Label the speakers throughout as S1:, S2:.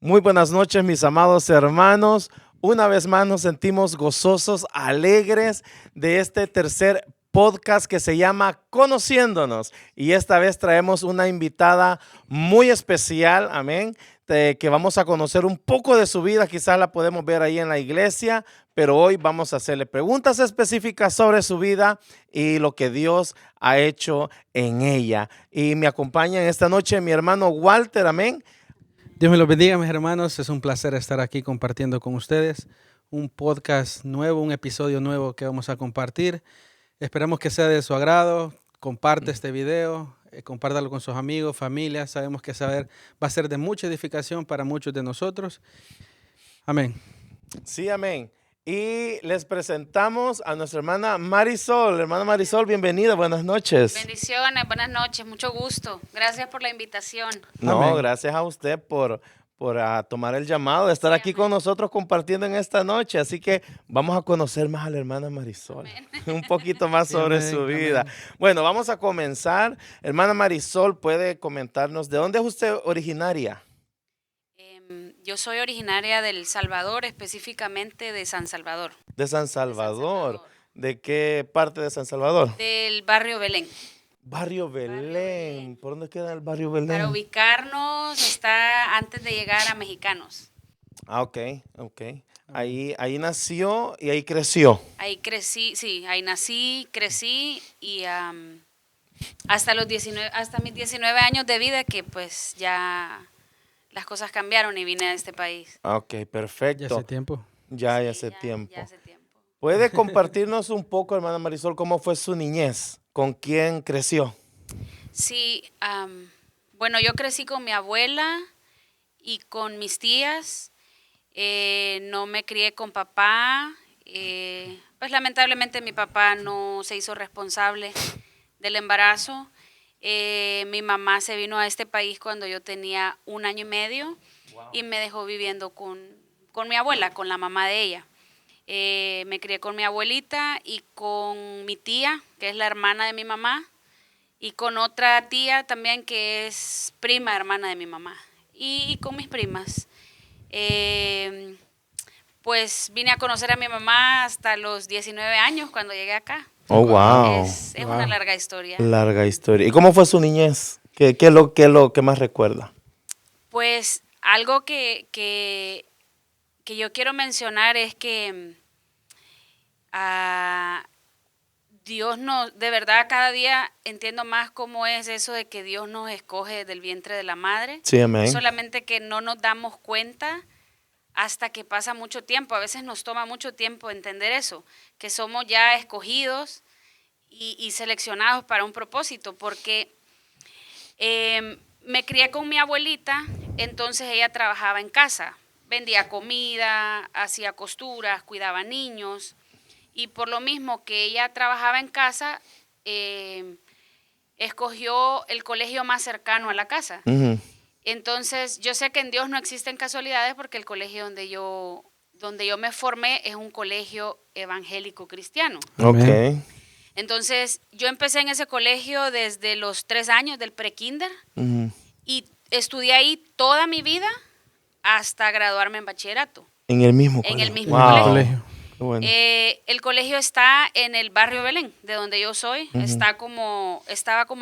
S1: Muy buenas noches, mis amados hermanos. Una vez más nos sentimos gozosos, alegres de este tercer podcast que se llama Conociéndonos. Y esta vez traemos una invitada muy especial, amén, que vamos a conocer un poco de su vida. Quizás la podemos ver ahí en la iglesia, pero hoy vamos a hacerle preguntas específicas sobre su vida y lo que Dios ha hecho en ella. Y me acompaña en esta noche mi hermano Walter, amén.
S2: Dios me los bendiga, mis hermanos. Es un placer estar aquí compartiendo con ustedes un podcast nuevo, un episodio nuevo que vamos a compartir. Esperamos que sea de su agrado. Comparte este video, compártalo con sus amigos, familia. Sabemos que va a ser de mucha edificación para muchos de nosotros. Amén.
S1: Sí, amén. Y les presentamos a nuestra hermana Marisol. Hermana Marisol, bienvenida, buenas noches.
S3: Bendiciones, buenas noches, mucho gusto. Gracias por la invitación.
S1: No,
S2: Amén.
S1: gracias a usted por tomar el llamado de estar aquí con nosotros compartiendo en esta noche. Así que vamos a conocer más a la hermana Marisol, un poquito más sobre
S2: Amén,
S1: su vida.
S2: amén.
S1: Bueno, vamos a comenzar. Hermana Marisol, ¿puede comentarnos de dónde es usted originaria?
S3: Yo soy originaria del Salvador, específicamente de San Salvador.
S1: De San Salvador. ¿De qué parte de San Salvador?
S3: Del barrio Belén.
S1: Barrio Belén.
S3: Belén.
S1: ¿Por dónde queda el barrio Belén?
S3: Para ubicarnos está antes de llegar a Mexicanos.
S1: Ah, ok. Ahí nació y ahí creció.
S3: Ahí crecí, sí, ahí nací, crecí y hasta mis 19 años de vida que pues ya las cosas cambiaron y vine a este país.
S1: Ok, perfecto.
S2: Ya hace tiempo.
S1: Ya
S3: Sí,
S1: hace tiempo.
S3: Ya hace tiempo.
S1: ¿Puede compartirnos un poco, hermana Marisol, cómo fue su niñez? ¿Con quién creció?
S3: Sí, bueno, yo crecí con mi abuela y con mis tías. No me crié con papá. Pues lamentablemente mi papá no se hizo responsable del embarazo. Mi mamá se vino a este país cuando yo tenía 1 año y medio y me dejó viviendo con mi abuela, con la mamá de ella. Me crié con mi abuelita y con mi tía, que es la hermana de mi mamá, y con otra tía también que es prima hermana de mi mamá, y con mis primas. Pues vine a conocer a mi mamá hasta los 19 años cuando llegué acá.
S1: Oh, wow.
S3: Es
S2: Wow.
S3: una larga historia.
S1: Larga historia. ¿Y cómo fue su niñez? ¿Qué es lo que más recuerda?
S3: Pues algo que yo quiero mencionar es que Dios nos, de verdad cada día entiendo más cómo es eso de que Dios nos escoge del vientre de la madre.
S1: Sí, amén.
S3: Solamente que no nos damos cuenta hasta que pasa mucho tiempo. A veces nos toma mucho tiempo entender eso, que somos ya escogidos y seleccionados para un propósito, porque me crié con mi abuelita, entonces ella trabajaba en casa, vendía comida, hacía costuras, cuidaba niños, y por lo mismo que ella trabajaba en casa, escogió el colegio más cercano a la casa.
S1: Ujú.
S3: Entonces, yo sé que en Dios no existen casualidades porque el colegio donde yo me formé es un colegio evangélico cristiano.
S2: Amén.
S1: Ok.
S3: Entonces, yo empecé en ese colegio desde los 3 años del prekinder
S1: Ujú.
S3: y estudié ahí toda mi vida hasta graduarme en bachillerato.
S1: En el mismo
S3: En
S1: colegio.
S3: el mismo
S1: Wow.
S3: colegio.
S1: Qué bueno.
S3: El colegio está en el barrio Belén, de donde yo soy.
S1: Ujú.
S3: Estaba como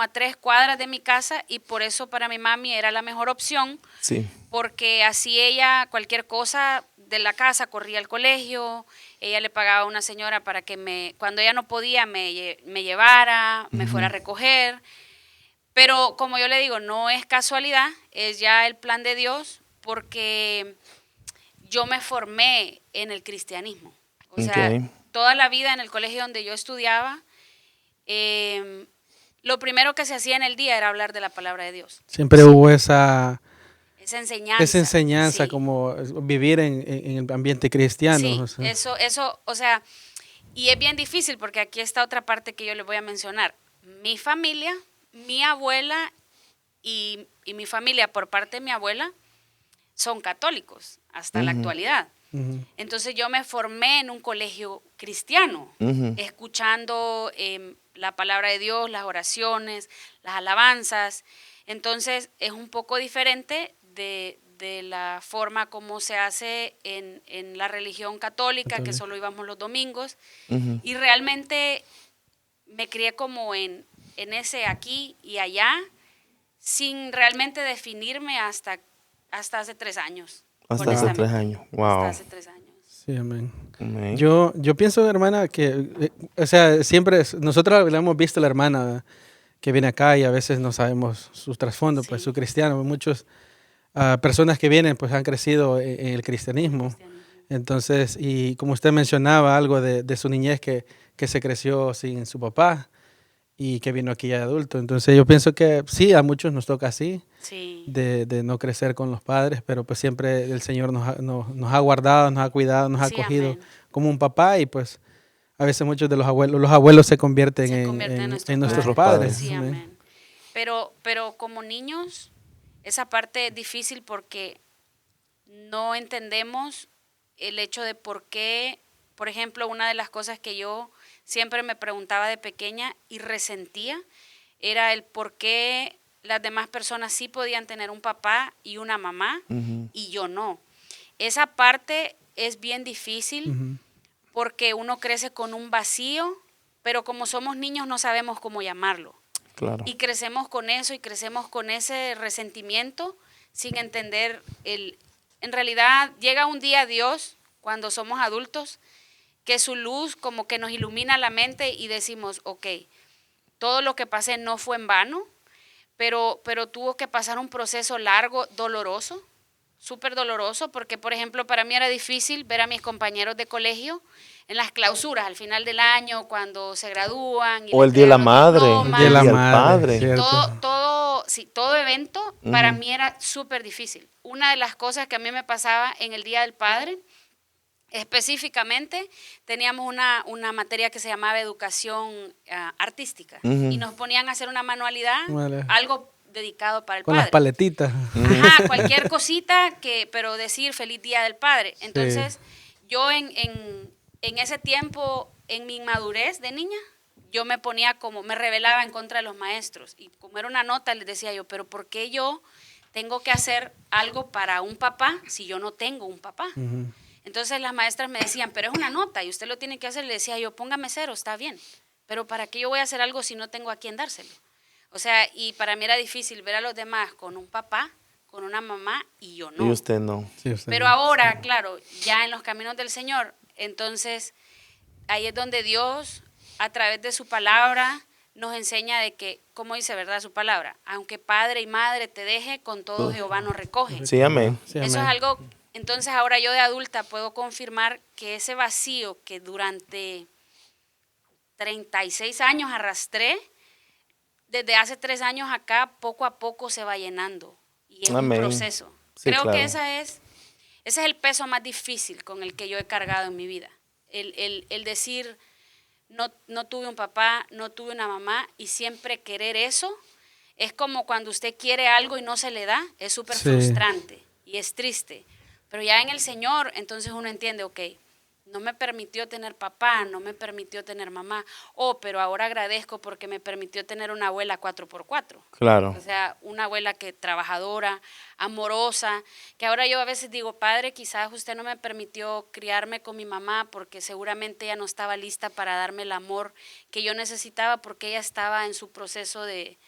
S3: a 3 cuadras de mi casa y por eso para mi mami era la mejor opción,
S1: Sí.
S3: porque así ella cualquier cosa de la casa corría al colegio, ella le pagaba a una señora para que cuando ella no podía me llevara, me fuera a recoger. Pero como yo le digo, no es casualidad, es ya el plan de Dios, porque yo me formé en el cristianismo. O sea,
S1: Ok.
S3: toda la vida en el colegio donde yo estudiaba, lo primero que se hacía en el día era hablar de la palabra de Dios.
S2: Siempre hubo esa enseñanza
S3: Sí.
S2: como vivir en el ambiente cristiano.
S3: Sí,
S2: O sea.
S3: eso, o sea, y es bien difícil porque aquí está otra parte que yo les voy a mencionar. Mi familia, mi abuela y mi familia por parte de mi abuela son católicos hasta la actualidad.
S2: Ujú.
S3: Entonces yo me formé en un colegio cristiano,
S1: Ujú.
S3: escuchando la palabra de Dios, las oraciones, las alabanzas. Entonces es un poco diferente de la forma como se hace en la religión católica, que solo íbamos los domingos. Y realmente me crié como en ese aquí y allá, sin realmente definirme hasta hace 3 años.
S1: Hasta hace 3 años. Wow.
S3: Hasta hace 3 años.
S2: Sí, amén.
S1: Amén.
S2: Yo pienso, hermana, que, o sea, siempre, nosotros le hemos visto a la hermana que viene acá y a veces no sabemos su trasfondo, pues su cristiano. Muchas personas que vienen pues han crecido en el cristianismo. Entonces, y como usted mencionaba algo de su niñez que se creció sin su papá y que vino aquí ya de adulto. Entonces yo pienso que sí, a muchos nos toca así, de no crecer con los padres, pero pues siempre el Señor nos ha guardado, nos ha cuidado, nos ha acogido como un papá y pues a veces muchos de los abuelos se convierten en nuestros padres.
S3: Sí, amén. Pero como niños, esa parte es difícil porque no entendemos el hecho de por qué, por ejemplo, una de las cosas que yo siempre me preguntaba de pequeña y resentía era el por qué las demás personas sí podían tener un papá y una mamá y yo no. Esa parte es bien difícil porque uno crece con un vacío, pero como somos niños no sabemos cómo llamarlo.
S1: Claro.
S3: Y crecemos con eso y crecemos con ese resentimiento sin entender en realidad llega un día Dios cuando somos adultos que su luz como que nos ilumina la mente y decimos, ok, todo lo que pasé no fue en vano, pero tuvo que pasar un proceso largo, doloroso, súper doloroso, porque por ejemplo para mí era difícil ver a mis compañeros de colegio en las clausuras al final del año, cuando se gradúan.
S1: O el Día de la Madre, el Día del Padre.
S3: Todo evento para mí era súper difícil. Una de las cosas que a mí me pasaba en el Día del Padre, específicamente, teníamos una materia que se llamaba educación artística y nos ponían a hacer una manualidad, algo dedicado para el
S2: con
S3: padre.
S2: Las paletitas.
S3: Ajá, cualquier cosita, pero decir feliz Día del Padre. Entonces, yo en ese tiempo, en mi inmadurez de niña, yo me rebelaba en contra de los maestros. Y como era una nota, les decía yo, pero ¿por qué yo tengo que hacer algo para un papá si yo no tengo un papá? Entonces las maestras me decían, pero es una nota y usted lo tiene que hacer. Le decía yo, póngame 0, está bien. Pero ¿para qué yo voy a hacer algo si no tengo a quién dárselo? O sea, y para mí era difícil ver a los demás con un papá, con una mamá y yo no.
S1: Y usted no.
S2: Sí, usted
S3: pero
S2: no.
S3: ahora, claro, ya en los caminos del Señor, entonces ahí es donde Dios, a través de su palabra, nos enseña de que, como dice, ¿verdad? Su palabra, aunque padre y madre te deje, con todo Jehová nos recoge.
S1: Sí, amén.
S2: Sí,
S3: Eso
S2: amén.
S3: es algo, entonces ahora yo de adulta puedo confirmar que ese vacío que durante 36 años arrastré, desde hace 3 años acá, poco a poco se va llenando. Y es
S1: Amén.
S3: un proceso.
S1: Sí,
S3: Creo
S1: claro.
S3: que ese es el peso más difícil con el que yo he cargado en mi vida. El decir, no tuve un papá, no tuve una mamá, y siempre querer eso, es como cuando usted quiere algo y no se le da, es súper frustrante y es triste. Pero ya en el Señor, entonces uno entiende, ok, no me permitió tener papá, no me permitió tener mamá, pero ahora agradezco porque me permitió tener una abuela 4x4.
S1: Claro.
S3: O sea, una abuela que trabajadora, amorosa, que ahora yo a veces digo, padre, quizás usted no me permitió criarme con mi mamá porque seguramente ella no estaba lista para darme el amor que yo necesitaba porque ella estaba en su proceso de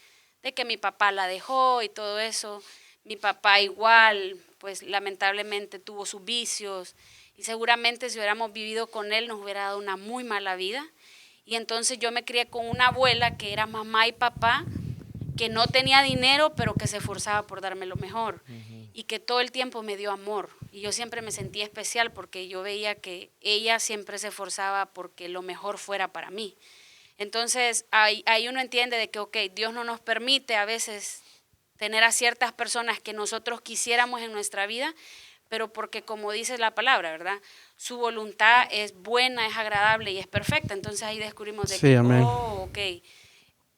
S3: que mi papá la dejó y todo eso. Mi papá igual, pues lamentablemente tuvo sus vicios y seguramente si hubiéramos vivido con él nos hubiera dado una muy mala vida. Y entonces yo me crié con una abuela que era mamá y papá, que no tenía dinero, pero que se esforzaba por darme lo mejor y que todo el tiempo me dio amor. Y yo siempre me sentía especial porque yo veía que ella siempre se esforzaba porque lo mejor fuera para mí. Entonces ahí uno entiende de que, ok, Dios no nos permite a veces tener a ciertas personas que nosotros quisiéramos en nuestra vida, pero porque como dice la palabra, ¿verdad? Su voluntad es buena, es agradable y es perfecta. Entonces ahí descubrimos de que,
S2: amén.
S3: ok,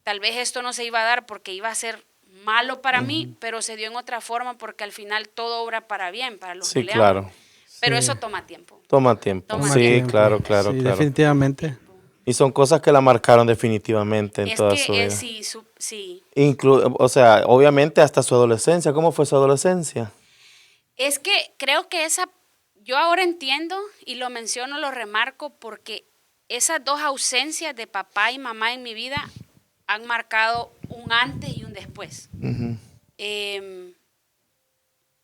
S3: tal vez esto no se iba a dar porque iba a ser malo para mí, pero se dio en otra forma porque al final todo obra para bien, para los que le aman.
S1: Claro.
S3: Pero
S2: Sí.
S3: eso toma tiempo.
S1: Toma tiempo.
S3: Toma
S1: Sí,
S3: tiempo.
S1: claro.
S2: Sí,
S1: claro.
S2: definitivamente.
S1: Y son cosas que la marcaron definitivamente en toda su vida.
S3: Sí.
S1: O sea, obviamente hasta su adolescencia. ¿Cómo fue su adolescencia?
S3: Es que creo que yo ahora entiendo y lo menciono, lo remarco, porque esas dos ausencias de papá y mamá en mi vida han marcado un antes y un después.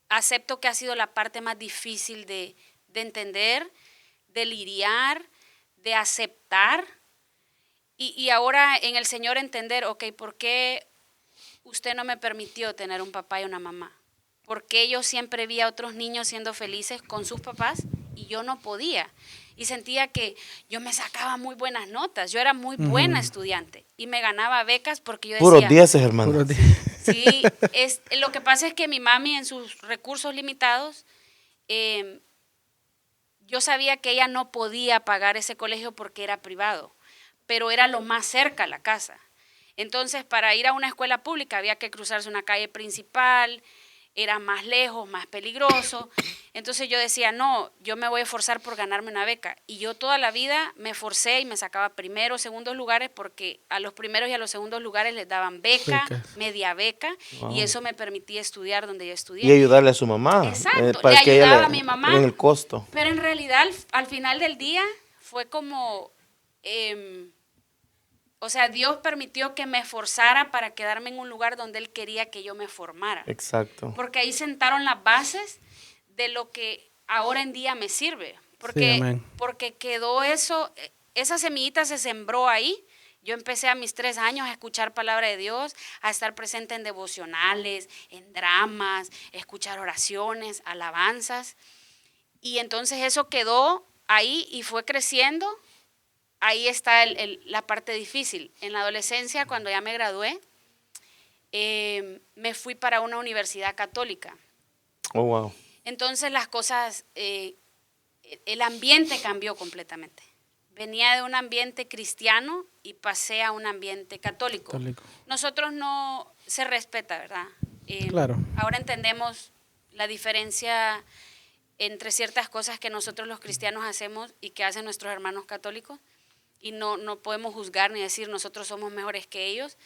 S3: Acepto que ha sido la parte más difícil de entender, de lidiar, de aceptar, y ahora en el Señor entender, ok, ¿por qué usted no me permitió tener un papá y una mamá? Porque yo siempre vi a otros niños siendo felices con sus papás y yo no podía. Y sentía que yo me sacaba muy buenas notas. Yo era muy buena estudiante y me ganaba becas porque yo decía...
S1: Puros 10, hermano.
S2: Puros días.
S3: Sí, lo que pasa es que mi mami en sus recursos limitados, yo sabía que ella no podía pagar ese colegio porque era privado, pero era lo más cerca a la casa. Entonces, para ir a una escuela pública había que cruzarse una calle principal, era más lejos, más peligroso. Entonces yo decía, no, yo me voy a esforzar por ganarme una beca. Y yo toda la vida me esforcé y me sacaba primeros, segundos lugares, porque a los primeros y a los segundos lugares les daban becas, media beca, y eso me permitía estudiar donde yo estudié.
S1: Y ayudarle a su mamá.
S3: Exacto,
S1: Para
S3: le
S1: que ella
S3: ayudaba a mi mamá.
S1: En el costo.
S3: Pero en realidad, al final del día, fue como... o sea, Dios permitió que me esforzara para quedarme en un lugar donde Él quería que yo me formara.
S1: Exacto.
S3: Porque ahí sentaron las bases de lo que ahora en día me sirve. Porque,
S2: Sí,
S3: porque quedó eso, esa semillita se sembró ahí. Yo empecé a mis 3 años a escuchar palabra de Dios, a estar presente en devocionales, en dramas, escuchar oraciones, alabanzas. Y entonces eso quedó ahí y fue creciendo. Ahí está la parte difícil. En la adolescencia, cuando ya me gradué, me fui para una universidad católica.
S1: Oh, wow.
S3: Entonces las cosas, el ambiente cambió completamente. Venía de un ambiente cristiano y pasé a un ambiente católico. Nosotros no se respeta, ¿verdad?
S2: Claro.
S3: Ahora entendemos la diferencia entre ciertas cosas que nosotros los cristianos hacemos y que hacen nuestros hermanos católicos. Y no podemos juzgar ni decir nosotros somos mejores que ellos,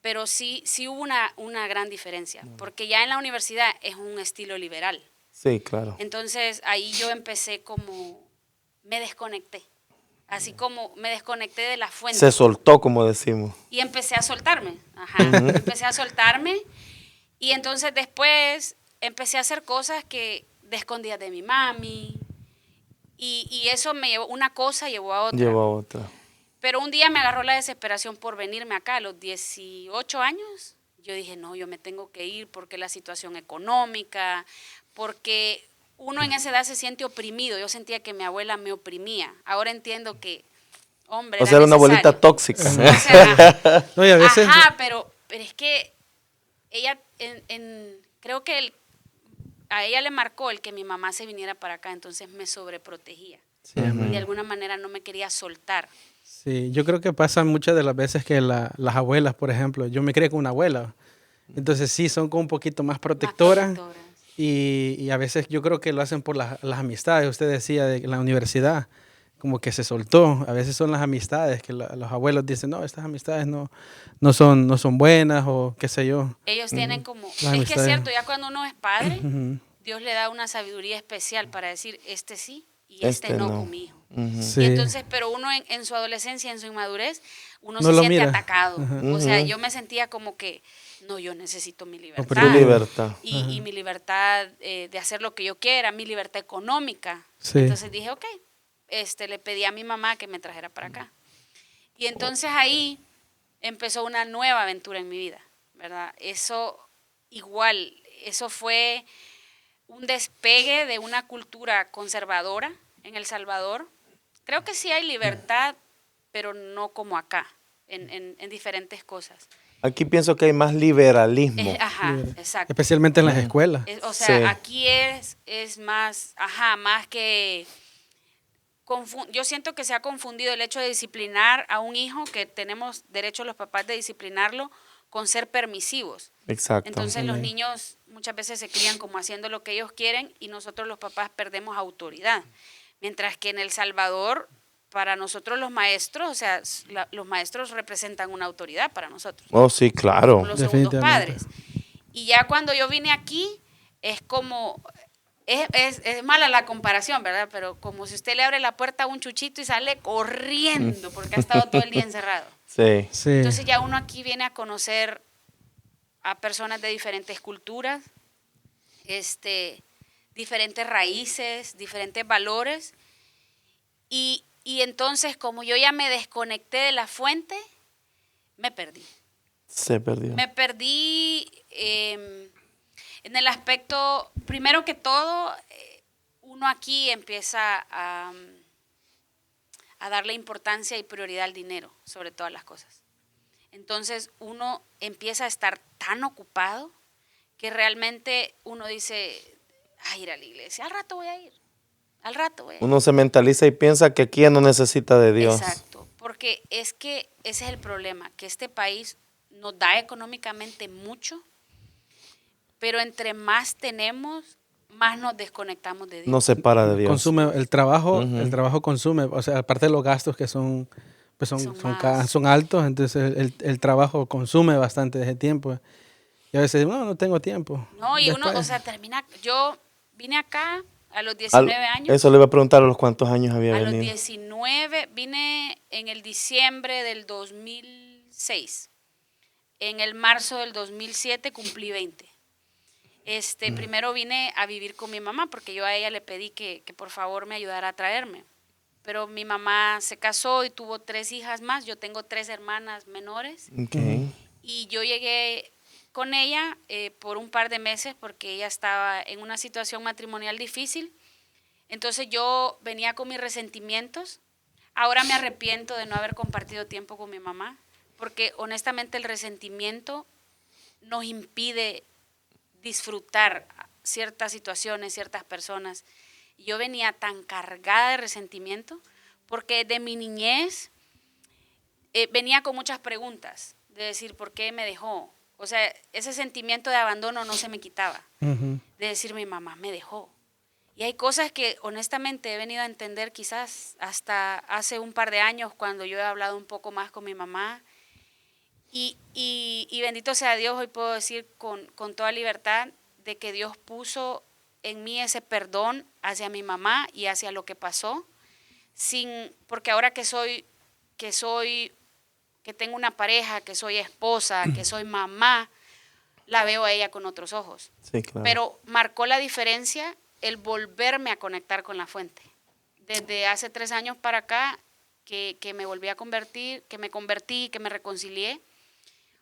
S3: pero sí hubo una gran diferencia, porque ya en la universidad es un estilo liberal.
S1: Sí, claro.
S3: Entonces ahí yo empecé me desconecté, así como me desconecté de la fuente.
S1: Se soltó, como decimos.
S3: Y empecé a soltarme, empecé a soltarme, y entonces después empecé a hacer cosas que escondía de mi mami. Y eso me llevó, una cosa llevó a otra. Pero un día me agarró la desesperación por venirme acá a los 18 años. Yo dije, no, yo me tengo que ir porque la situación económica, porque uno en esa edad se siente oprimido. Yo sentía que mi abuela me oprimía. Ahora entiendo que, hombre,
S1: o sea, era una abuelita tóxica.
S3: O sea,
S2: No, y a veces...
S3: pero es que ella, creo que a ella le marcó el que mi mamá se viniera para acá, entonces me sobreprotegía.
S2: Sí,
S3: de alguna manera no me quería soltar.
S2: Sí, yo creo que pasa muchas de las veces que las abuelas, por ejemplo, yo me crié con una abuela, entonces sí, son como un poquito más protectoras. Y a veces yo creo que lo hacen por las amistades. Usted decía de la universidad, como que se soltó. A veces son las amistades que los abuelos dicen, no, estas amistades no son buenas o qué sé yo.
S3: Ellos tienen como... Es que es cierto, ya cuando uno es padre, Dios le da una sabiduría especial para decir, este sí y este no con mi hijo.
S2: Sí.
S3: Y entonces, pero uno en su adolescencia, en su inmadurez, uno
S2: no
S3: se
S2: lo
S3: siente
S2: mira.
S3: atacado. O sea, yo me sentía como que, no, yo necesito mi libertad.
S1: Tu libertad.
S3: Y mi libertad de hacer lo que yo quiera, mi libertad económica.
S2: Sí.
S3: Entonces dije, ok, le pedí a mi mamá que me trajera para acá. Y entonces ahí empezó una nueva aventura en mi vida, ¿verdad? Eso fue un despegue de una cultura conservadora en El Salvador. Creo que sí hay libertad, pero no como acá, en diferentes cosas.
S1: Aquí pienso que hay más liberalismo.
S3: Exacto.
S2: Especialmente en las escuelas.
S3: O sea,
S1: Sí.
S3: aquí es más, más que... Yo siento que se ha confundido el hecho de disciplinar a un hijo, que tenemos derecho los papás de disciplinarlo, con ser permisivos.
S1: Exacto.
S3: Entonces los niños muchas veces se crían como haciendo lo que ellos quieren y nosotros los papás perdemos autoridad. Mientras que en El Salvador, para nosotros los maestros, o sea, los maestros representan una autoridad para nosotros.
S1: Oh, sí, claro.
S3: Los segundos padres. Y ya cuando yo vine aquí, es como Es mala la comparación, ¿verdad? Pero como si usted le abre la puerta a un chuchito y sale corriendo porque ha estado todo el día encerrado.
S1: Sí.
S2: Sí.
S3: Entonces ya uno aquí viene a conocer a personas de diferentes culturas, diferentes raíces, diferentes valores. Y entonces, como yo ya me desconecté de la fuente, me perdí.
S1: Se perdió.
S3: Me perdí en el aspecto, primero que todo, uno aquí empieza a darle importancia y prioridad al dinero sobre todas las cosas. Entonces uno empieza a estar tan ocupado que realmente uno dice, ay, ir a la iglesia, al rato voy a ir.
S1: Uno se mentaliza y piensa que aquí ya no necesita de Dios.
S3: Exacto, porque es que ese es el problema, que este país nos da económicamente mucho, pero entre más tenemos, más nos desconectamos de Dios.
S1: No separa de Dios.
S2: Consume el trabajo,
S1: Ujú.
S2: el trabajo consume, o sea, aparte de los gastos que son
S3: más.
S2: son altos, entonces el trabajo consume bastante de ese tiempo. Y a veces, no tengo tiempo.
S3: No, y uno,
S2: Después-
S3: o sea, yo vine acá a los
S1: Al-
S3: 19 años.
S1: Eso le iba a preguntar a los cuántos años había
S3: A los
S1: venido.
S3: 19, vine en el diciembre del 2006. En el marzo del 2007 cumplí 20. Primero vine a vivir con mi mamá porque yo a ella le pedí que por favor me ayudara a traerme. Pero mi mamá se casó y tuvo 3 hijas más. Yo tengo 3 hermanas menores.
S1: Okay.
S3: Y yo llegué con ella por un par de meses porque ella estaba en una situación matrimonial difícil. Entonces yo venía con mis resentimientos. Ahora me arrepiento de no haber compartido tiempo con mi mamá, porque honestamente el resentimiento nos impide disfrutar ciertas situaciones, ciertas personas. Yo venía tan cargada de resentimiento porque de mi niñez venía con muchas preguntas, de decir por qué me dejó. O sea, ese sentimiento de abandono no se me quitaba,
S2: Ujú.
S3: de decir mi mamá me dejó. Y hay cosas que honestamente he venido a entender quizás hasta hace un par de años cuando yo he hablado un poco más con mi mamá. Y bendito sea Dios, hoy puedo decir con toda libertad de que Dios puso en mí ese perdón hacia mi mamá y hacia lo que pasó, porque ahora que tengo una pareja, que soy esposa, que soy mamá, la veo a ella con otros ojos.
S1: Sí, claro.
S3: Pero marcó la diferencia el volverme a conectar con la fuente. Desde hace 3 años para acá, que me volví a convertir, que me convertí, que me reconcilié.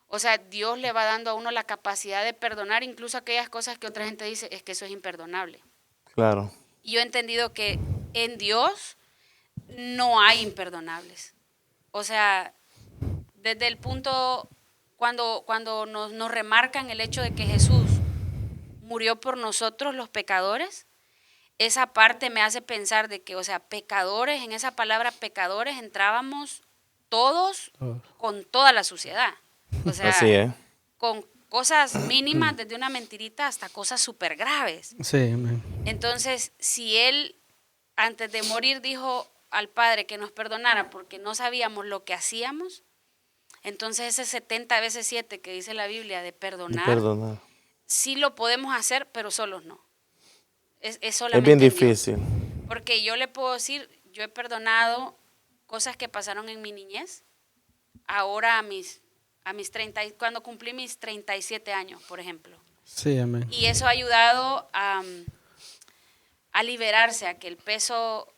S3: O sea, Dios le va dando a uno la capacidad de perdonar incluso aquellas cosas que otra gente dice, es que eso es imperdonable.
S1: Claro.
S3: Y yo he entendido que en Dios no hay imperdonables. O sea, desde el punto cuando nos remarcan el hecho de que Jesús murió por nosotros los pecadores, esa parte me hace pensar de que, o sea, pecadores, en esa palabra pecadores entrábamos todos con toda la suciedad. O sea,
S1: Así es.
S3: con cosas mínimas, desde una mentirita hasta cosas súper graves.
S2: Sí, amén.
S3: Entonces, si Él antes de morir dijo al Padre que nos perdonara porque no sabíamos lo que hacíamos, entonces ese 70 veces 7 que dice la Biblia de perdonar,
S1: Perdonar.
S3: sí lo podemos hacer, pero solos no. Es
S1: Es
S3: solamente
S1: bien
S3: en Dios.
S1: difícil.
S3: Porque yo le puedo decir, yo he perdonado cosas que pasaron en mi niñez, ahora a mis 30, cuando cumplí mis 37 años, por ejemplo.
S2: Sí, amén.
S3: Y eso ha ayudado a liberarse, a que el peso,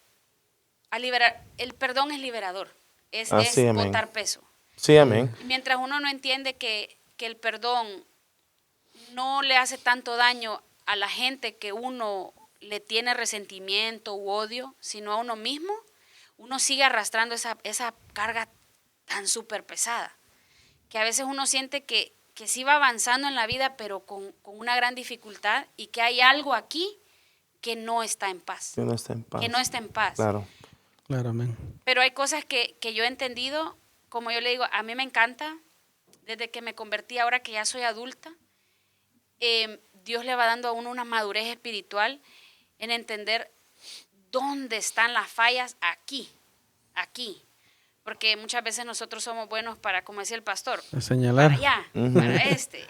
S3: el perdón es liberador, es
S1: Así, amén.
S3: botar peso.
S1: Sí, amén.
S3: Y mientras uno no entiende que el perdón no le hace tanto daño a la gente que uno le tiene resentimiento u odio, sino a uno mismo, uno sigue arrastrando esa carga tan súper pesada, que a veces uno siente que sí va avanzando en la vida, pero con una gran dificultad y que hay algo aquí que no está en paz.
S1: Que no está en paz.
S3: Que no está en paz.
S1: Claro.
S2: Claro, amén.
S3: Pero hay cosas que yo he entendido, como yo le digo, a mí me encanta, desde que me convertí, ahora que ya soy adulta, Dios le va dando a uno una madurez espiritual en entender dónde están las fallas aquí. Porque muchas veces nosotros somos buenos para, como decía el pastor,
S2: A señalar.
S3: para allá,
S1: Ujú.
S3: para este.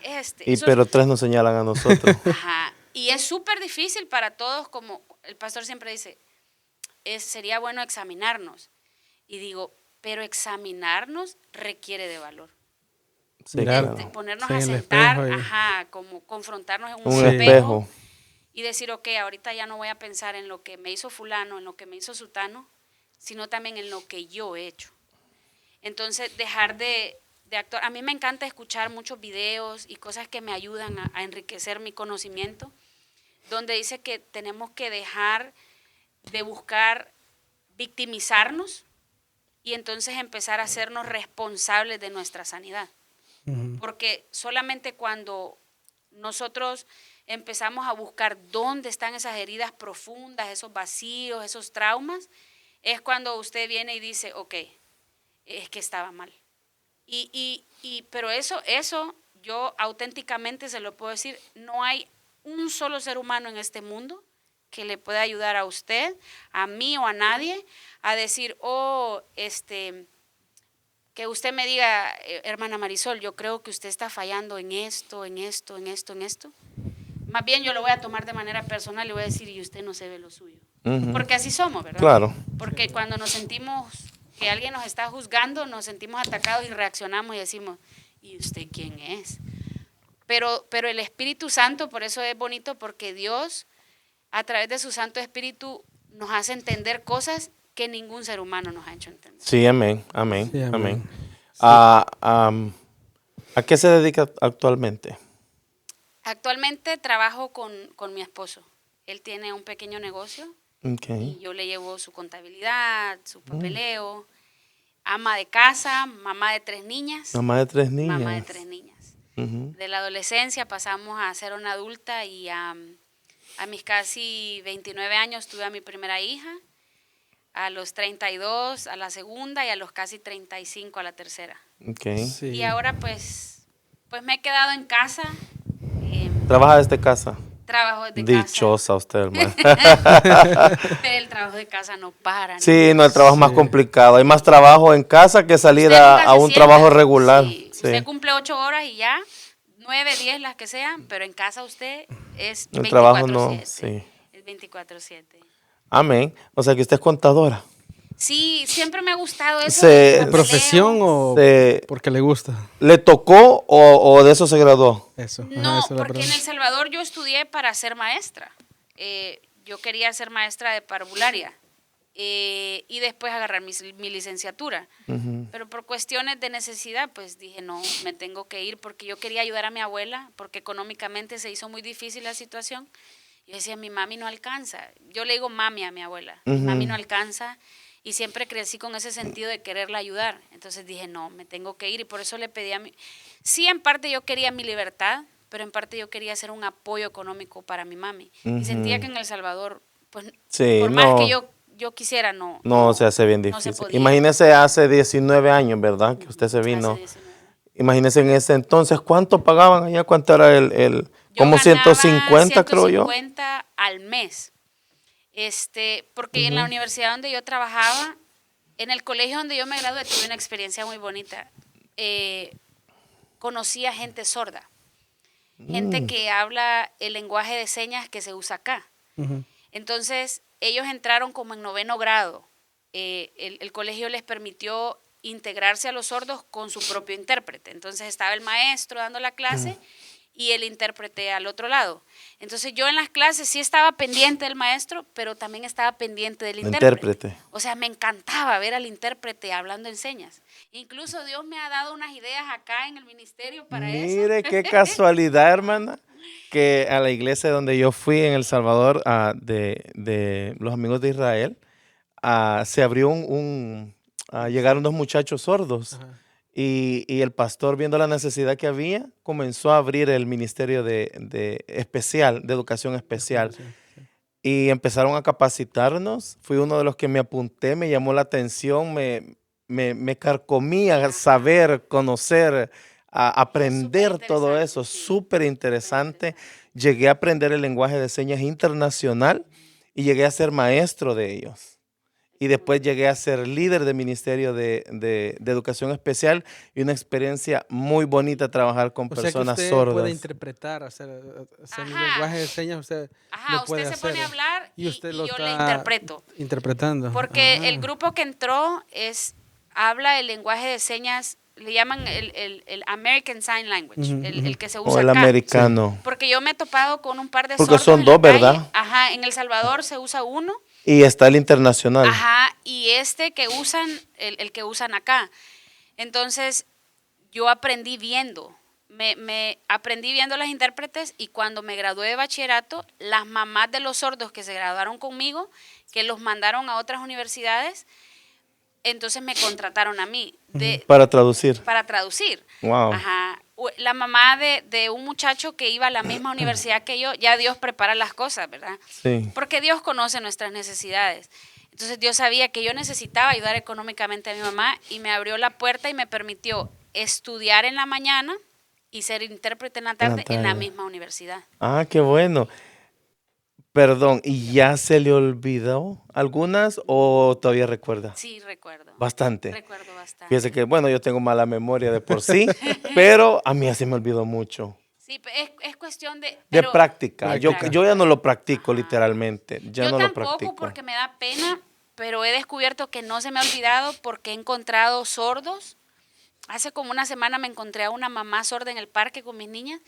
S1: Y
S3: Eso
S1: pero 3 nos señalan a nosotros.
S3: Ajá. Y es súper difícil para todos, como el pastor siempre dice, sería bueno examinarnos. Y digo, pero examinarnos requiere de valor.
S1: Sí,
S2: Mirar,
S1: claro.
S3: Ponernos
S2: sí,
S3: a
S2: en el
S3: sentar,
S2: espejo y-
S3: como confrontarnos en
S1: Un
S3: un
S1: espejo.
S3: y decir, ok, ahorita ya no voy a pensar en lo que me hizo fulano, en lo que me hizo sutano, sino también en lo que yo he hecho. Entonces, dejar de actuar. A mí me encanta escuchar muchos videos y cosas que me ayudan a enriquecer mi conocimiento, donde dice que tenemos que dejar de buscar victimizarnos y entonces empezar a hacernos responsables de nuestra sanidad.
S2: Ujú.
S3: Porque solamente cuando nosotros empezamos a buscar dónde están esas heridas profundas, esos vacíos, esos traumas, es cuando usted viene y dice, ok, es que estaba mal. Pero eso yo auténticamente se lo puedo decir, no hay un solo ser humano en este mundo que le pueda ayudar a usted, a mí o a nadie, a decir, que usted me diga, hermana Marisol, yo creo que usted está fallando en esto, en esto, en esto, en esto. Más bien yo lo voy a tomar de manera personal y voy a decir, y usted no se ve lo suyo.
S1: Ujú.
S3: Porque así somos, ¿verdad?
S1: Claro.
S3: Porque cuando nos sentimos que alguien nos está juzgando, nos sentimos atacados y reaccionamos y decimos, ¿y usted quién es? Pero el Espíritu Santo, por eso es bonito, porque Dios, a través de su Santo Espíritu, nos hace entender cosas que ningún ser humano nos ha hecho entender.
S1: Sí, amén, amén,
S2: Sí, amén.
S1: amén.
S2: Sí.
S1: ¿A qué se dedica actualmente?
S3: Actualmente trabajo con mi esposo. Él tiene un pequeño negocio y
S1: Okay.
S3: yo le llevo su contabilidad, su papeleo. Ama de casa, mamá de 3 niñas.
S1: Mamá de 3 niñas.
S3: Mamá de 3 niñas.
S1: Ujú.
S3: De la adolescencia pasamos a ser una adulta y a mis casi 29 años tuve a mi primera hija, a los 32 a la segunda y a los casi 35 a la tercera.
S1: Okay.
S2: Sí.
S3: Y ahora pues me he quedado en casa.
S1: ¿Trabaja desde casa?
S3: Trabajo desde
S1: Dichosa usted, hermano.
S3: casa. El trabajo de casa no para.
S1: Sí, no, el trabajo es más
S2: Sí.
S1: complicado. Hay más trabajo en casa que salir
S3: Usted nunca
S1: a
S3: se
S1: un
S3: sienta.
S1: trabajo regular.
S3: Sí.
S1: Sí.
S3: Usted cumple 8 horas y ya, 9, 10 las que sean, pero en casa usted es
S1: El
S3: 24/7.
S1: trabajo no, sí.
S3: Es 24/7.
S1: Amén. O sea que usted es contadora.
S3: Sí, siempre me ha gustado eso.
S1: Se-
S3: del
S2: ¿De
S3: papeleo.
S2: profesión o
S1: Se-
S2: porque le gusta?
S1: ¿Le tocó o de eso se graduó?
S2: Eso. Ajá,
S3: No,
S2: esa es la
S3: porque en El
S2: pregunta.
S3: Salvador yo estudié para ser maestra. Yo quería ser maestra de parvularia y después agarrar mi licenciatura.
S1: Ujú.
S3: Pero por cuestiones de necesidad, pues dije, no, me tengo que ir porque yo quería ayudar a mi abuela, porque económicamente se hizo muy difícil la situación. Yo decía, mi mami no alcanza. Yo le digo mami a mi abuela, mi mami no alcanza. Y siempre crecí con ese sentido de quererla ayudar. Entonces dije, no, me tengo que ir. Y por eso le pedí a mi... Sí, en parte yo quería mi libertad, pero en parte yo quería hacer un apoyo económico para mi mami. Y sentía que en El Salvador, pues,
S1: Sí,
S3: por más
S1: no.
S3: que yo quisiera, no.
S1: No, se hace bien
S3: no se
S1: difícil.
S3: podía.
S1: Imagínese hace 19 años, ¿verdad? Que usted se vino.
S3: Hace 19.
S1: Imagínese en ese entonces, ¿cuánto pagaban allá? ¿Cuánto era el
S3: Yo
S1: como
S3: ganaba
S1: 150, creo yo?
S3: 150 al mes. Porque en la universidad donde yo trabajaba, en el colegio donde yo me gradué, tuve una experiencia muy bonita. Conocí a gente sorda, gente que habla el lenguaje de señas que se usa acá.
S2: Ujú.
S3: Entonces, ellos entraron como en 9º grado. El colegio les permitió integrarse a los sordos con su propio intérprete. Entonces, estaba el maestro dando la clase y el intérprete al otro lado. Entonces, yo en las clases sí estaba pendiente del maestro, pero también estaba pendiente del intérprete. O sea, me encantaba ver al intérprete hablando en señas. Incluso Dios me ha dado unas ideas acá en el ministerio para eso.
S1: Mire qué casualidad, hermana, que a la iglesia donde yo fui en El Salvador, de los amigos de Israel, se abrió llegaron 2 muchachos sordos.
S2: Ajá.
S1: Y el pastor, viendo la necesidad que había, comenzó a abrir el ministerio de educación especial.
S2: Sí.
S1: Y empezaron a capacitarnos. Fui uno de los que me apunté, me llamó la atención, me carcomía saber, conocer, aprender
S3: Súper
S1: todo
S3: interesante,
S1: eso.
S3: sí.
S1: Súper interesante. Llegué a aprender el lenguaje de señas internacional y llegué a ser maestro de ellos. y después llegué a ser líder de ministerio de educación especial y una experiencia muy bonita trabajar con
S2: O sea que
S1: personas
S2: usted
S1: sordas.
S2: puede interpretar, hacer el
S3: Ajá.
S2: lenguaje de señas, usted
S3: Ajá,
S2: lo puede
S3: usted se
S2: hacer.
S3: pone a hablar y
S2: usted lo
S3: yo le
S2: está
S3: interpreto.
S2: interpretando.
S3: Porque el
S2: Ah.
S3: grupo que entró habla el lenguaje de señas, le llaman el American Sign Language,
S2: Ujú,
S3: el que se
S1: O
S3: usa
S1: el
S3: acá.
S1: americano.
S3: Porque yo me he topado con un par de
S1: Porque
S3: sordos
S1: son
S3: en la
S1: dos,
S3: calle.
S1: ¿verdad?
S3: Ajá, en El Salvador se usa uno.
S1: Y está el internacional.
S3: Ajá, y este que usan, el que usan acá. Entonces, yo aprendí viendo. Me aprendí viendo las intérpretes y cuando me gradué de bachillerato, las mamás de los sordos que se graduaron conmigo, que los mandaron a otras universidades, entonces me contrataron a mí
S1: Para traducir.
S3: para traducir.
S1: Wow.
S3: Ajá. La mamá de un muchacho que iba a la misma universidad que yo, ya Dios prepara las cosas, ¿verdad?
S1: Sí.
S3: Porque Dios conoce nuestras necesidades. Entonces Dios sabía que yo necesitaba ayudar económicamente a mi mamá y me abrió la puerta y me permitió estudiar en la mañana y ser intérprete en la tarde en la
S1: tarde.
S3: misma universidad.
S1: Ah, qué bueno. Perdón, ¿y ya se le olvidó algunas o todavía recuerda?
S3: Sí, recuerdo.
S1: Bastante.
S3: Recuerdo bastante.
S1: Fíjese que, bueno, yo tengo mala memoria de por sí, pero a mí ya se me olvidó mucho.
S3: Sí, es cuestión de...
S1: De
S3: pero-
S1: práctica. Yo
S3: práctica.
S1: ya no lo practico
S3: Ajá.
S1: literalmente. Ya
S3: Yo
S1: no lo
S3: tampoco
S1: practico.
S3: porque me da pena, pero he descubierto que no se me ha olvidado porque he encontrado sordos. Hace como una semana me encontré a una mamá sorda en el parque con mis niñas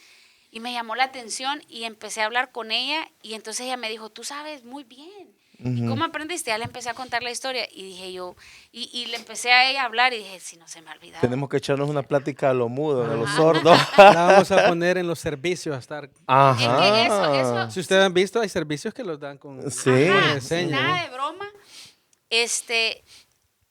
S3: y me llamó la atención y empecé a hablar con ella y entonces ella me dijo, tú sabes muy bien. ¿Y cómo aprendiste? Ya le empecé a contar la historia y dije yo, y le empecé a ella a hablar y dije, si no se me ha olvidado.
S1: Tenemos que echarnos una plática a lo mudo, a lo
S2: Ajá.
S1: sordo.
S2: La vamos a poner en los servicios a estar.
S3: Es que eso
S2: Si ustedes han visto, hay servicios que los dan con
S1: Sí.
S2: lenguaje
S3: ajá,
S2: de
S3: sin
S2: señas.
S3: nada de broma.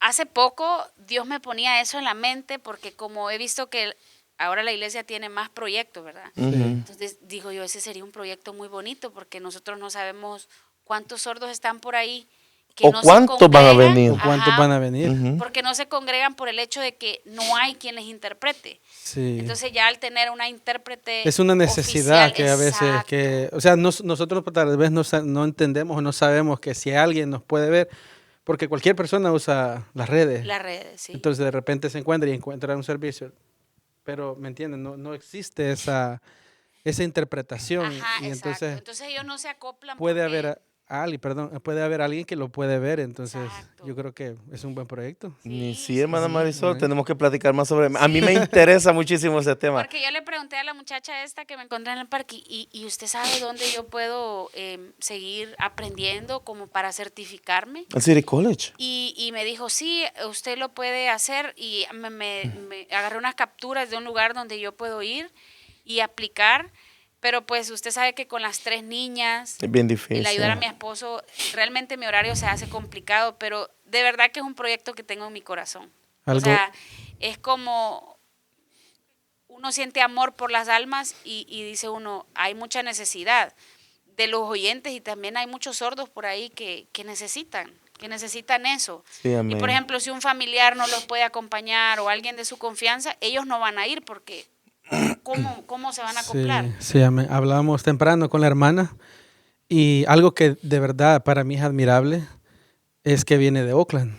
S3: Hace poco Dios me ponía eso en la mente porque como he visto que ahora la iglesia tiene más proyectos, ¿verdad?
S1: Ujú.
S3: Entonces digo yo, ese sería un proyecto muy bonito porque nosotros no sabemos cuántos sordos están por ahí que
S1: O
S3: no
S1: cuántos
S3: se
S1: van a
S3: congregan.
S1: venir.
S2: ¿O cuántos
S3: Ajá,
S2: van a venir?
S1: Ujú.
S3: porque no se congregan por el hecho de que no hay quien les interprete.
S2: Sí.
S3: Entonces ya al tener una intérprete
S2: Es una necesidad
S3: oficial,
S2: que a veces,
S3: exacto.
S2: o sea, nosotros tal vez no entendemos o no sabemos que si alguien nos puede ver, porque cualquier persona usa las redes.
S3: Las redes, sí.
S2: Entonces de repente se encuentra un servicio, pero ¿me entienden? No existe esa interpretación
S3: Ajá,
S2: y
S3: exacto.
S2: entonces
S3: Entonces ellos no se acoplan
S2: puede
S3: porque-
S2: haber puede haber alguien que lo puede ver, entonces
S3: Exacto.
S2: yo creo que es un buen proyecto.
S1: Sí, hermana Marisol,
S2: sí.
S1: tenemos que platicar más sobre... A mí me interesa muchísimo ese tema.
S3: Porque yo le pregunté a la muchacha esta que me encontré en el parque y usted sabe dónde yo puedo seguir aprendiendo como para certificarme.
S1: El City College.
S3: Y me dijo, sí, usted lo puede hacer y me agarré unas capturas de un lugar donde yo puedo ir y aplicar, pero pues usted sabe que con las 3 niñas,
S1: Es bien difícil.
S3: el ayudar a mi esposo, realmente mi horario se hace complicado, pero de verdad que es un proyecto que tengo en mi corazón.
S2: Algo-
S3: O sea, es como uno siente amor por las almas y dice uno, hay mucha necesidad de los oyentes y también hay muchos sordos por ahí que necesitan eso.
S1: Sí,
S3: Y
S1: amén.
S3: por ejemplo, si un familiar no los puede acompañar o alguien de su confianza, ellos no van a ir porque ¿cómo se van a acoplar?
S2: Sí, amén. Hablábamos temprano con la hermana y algo que de verdad para mí es admirable es que viene de Oakland.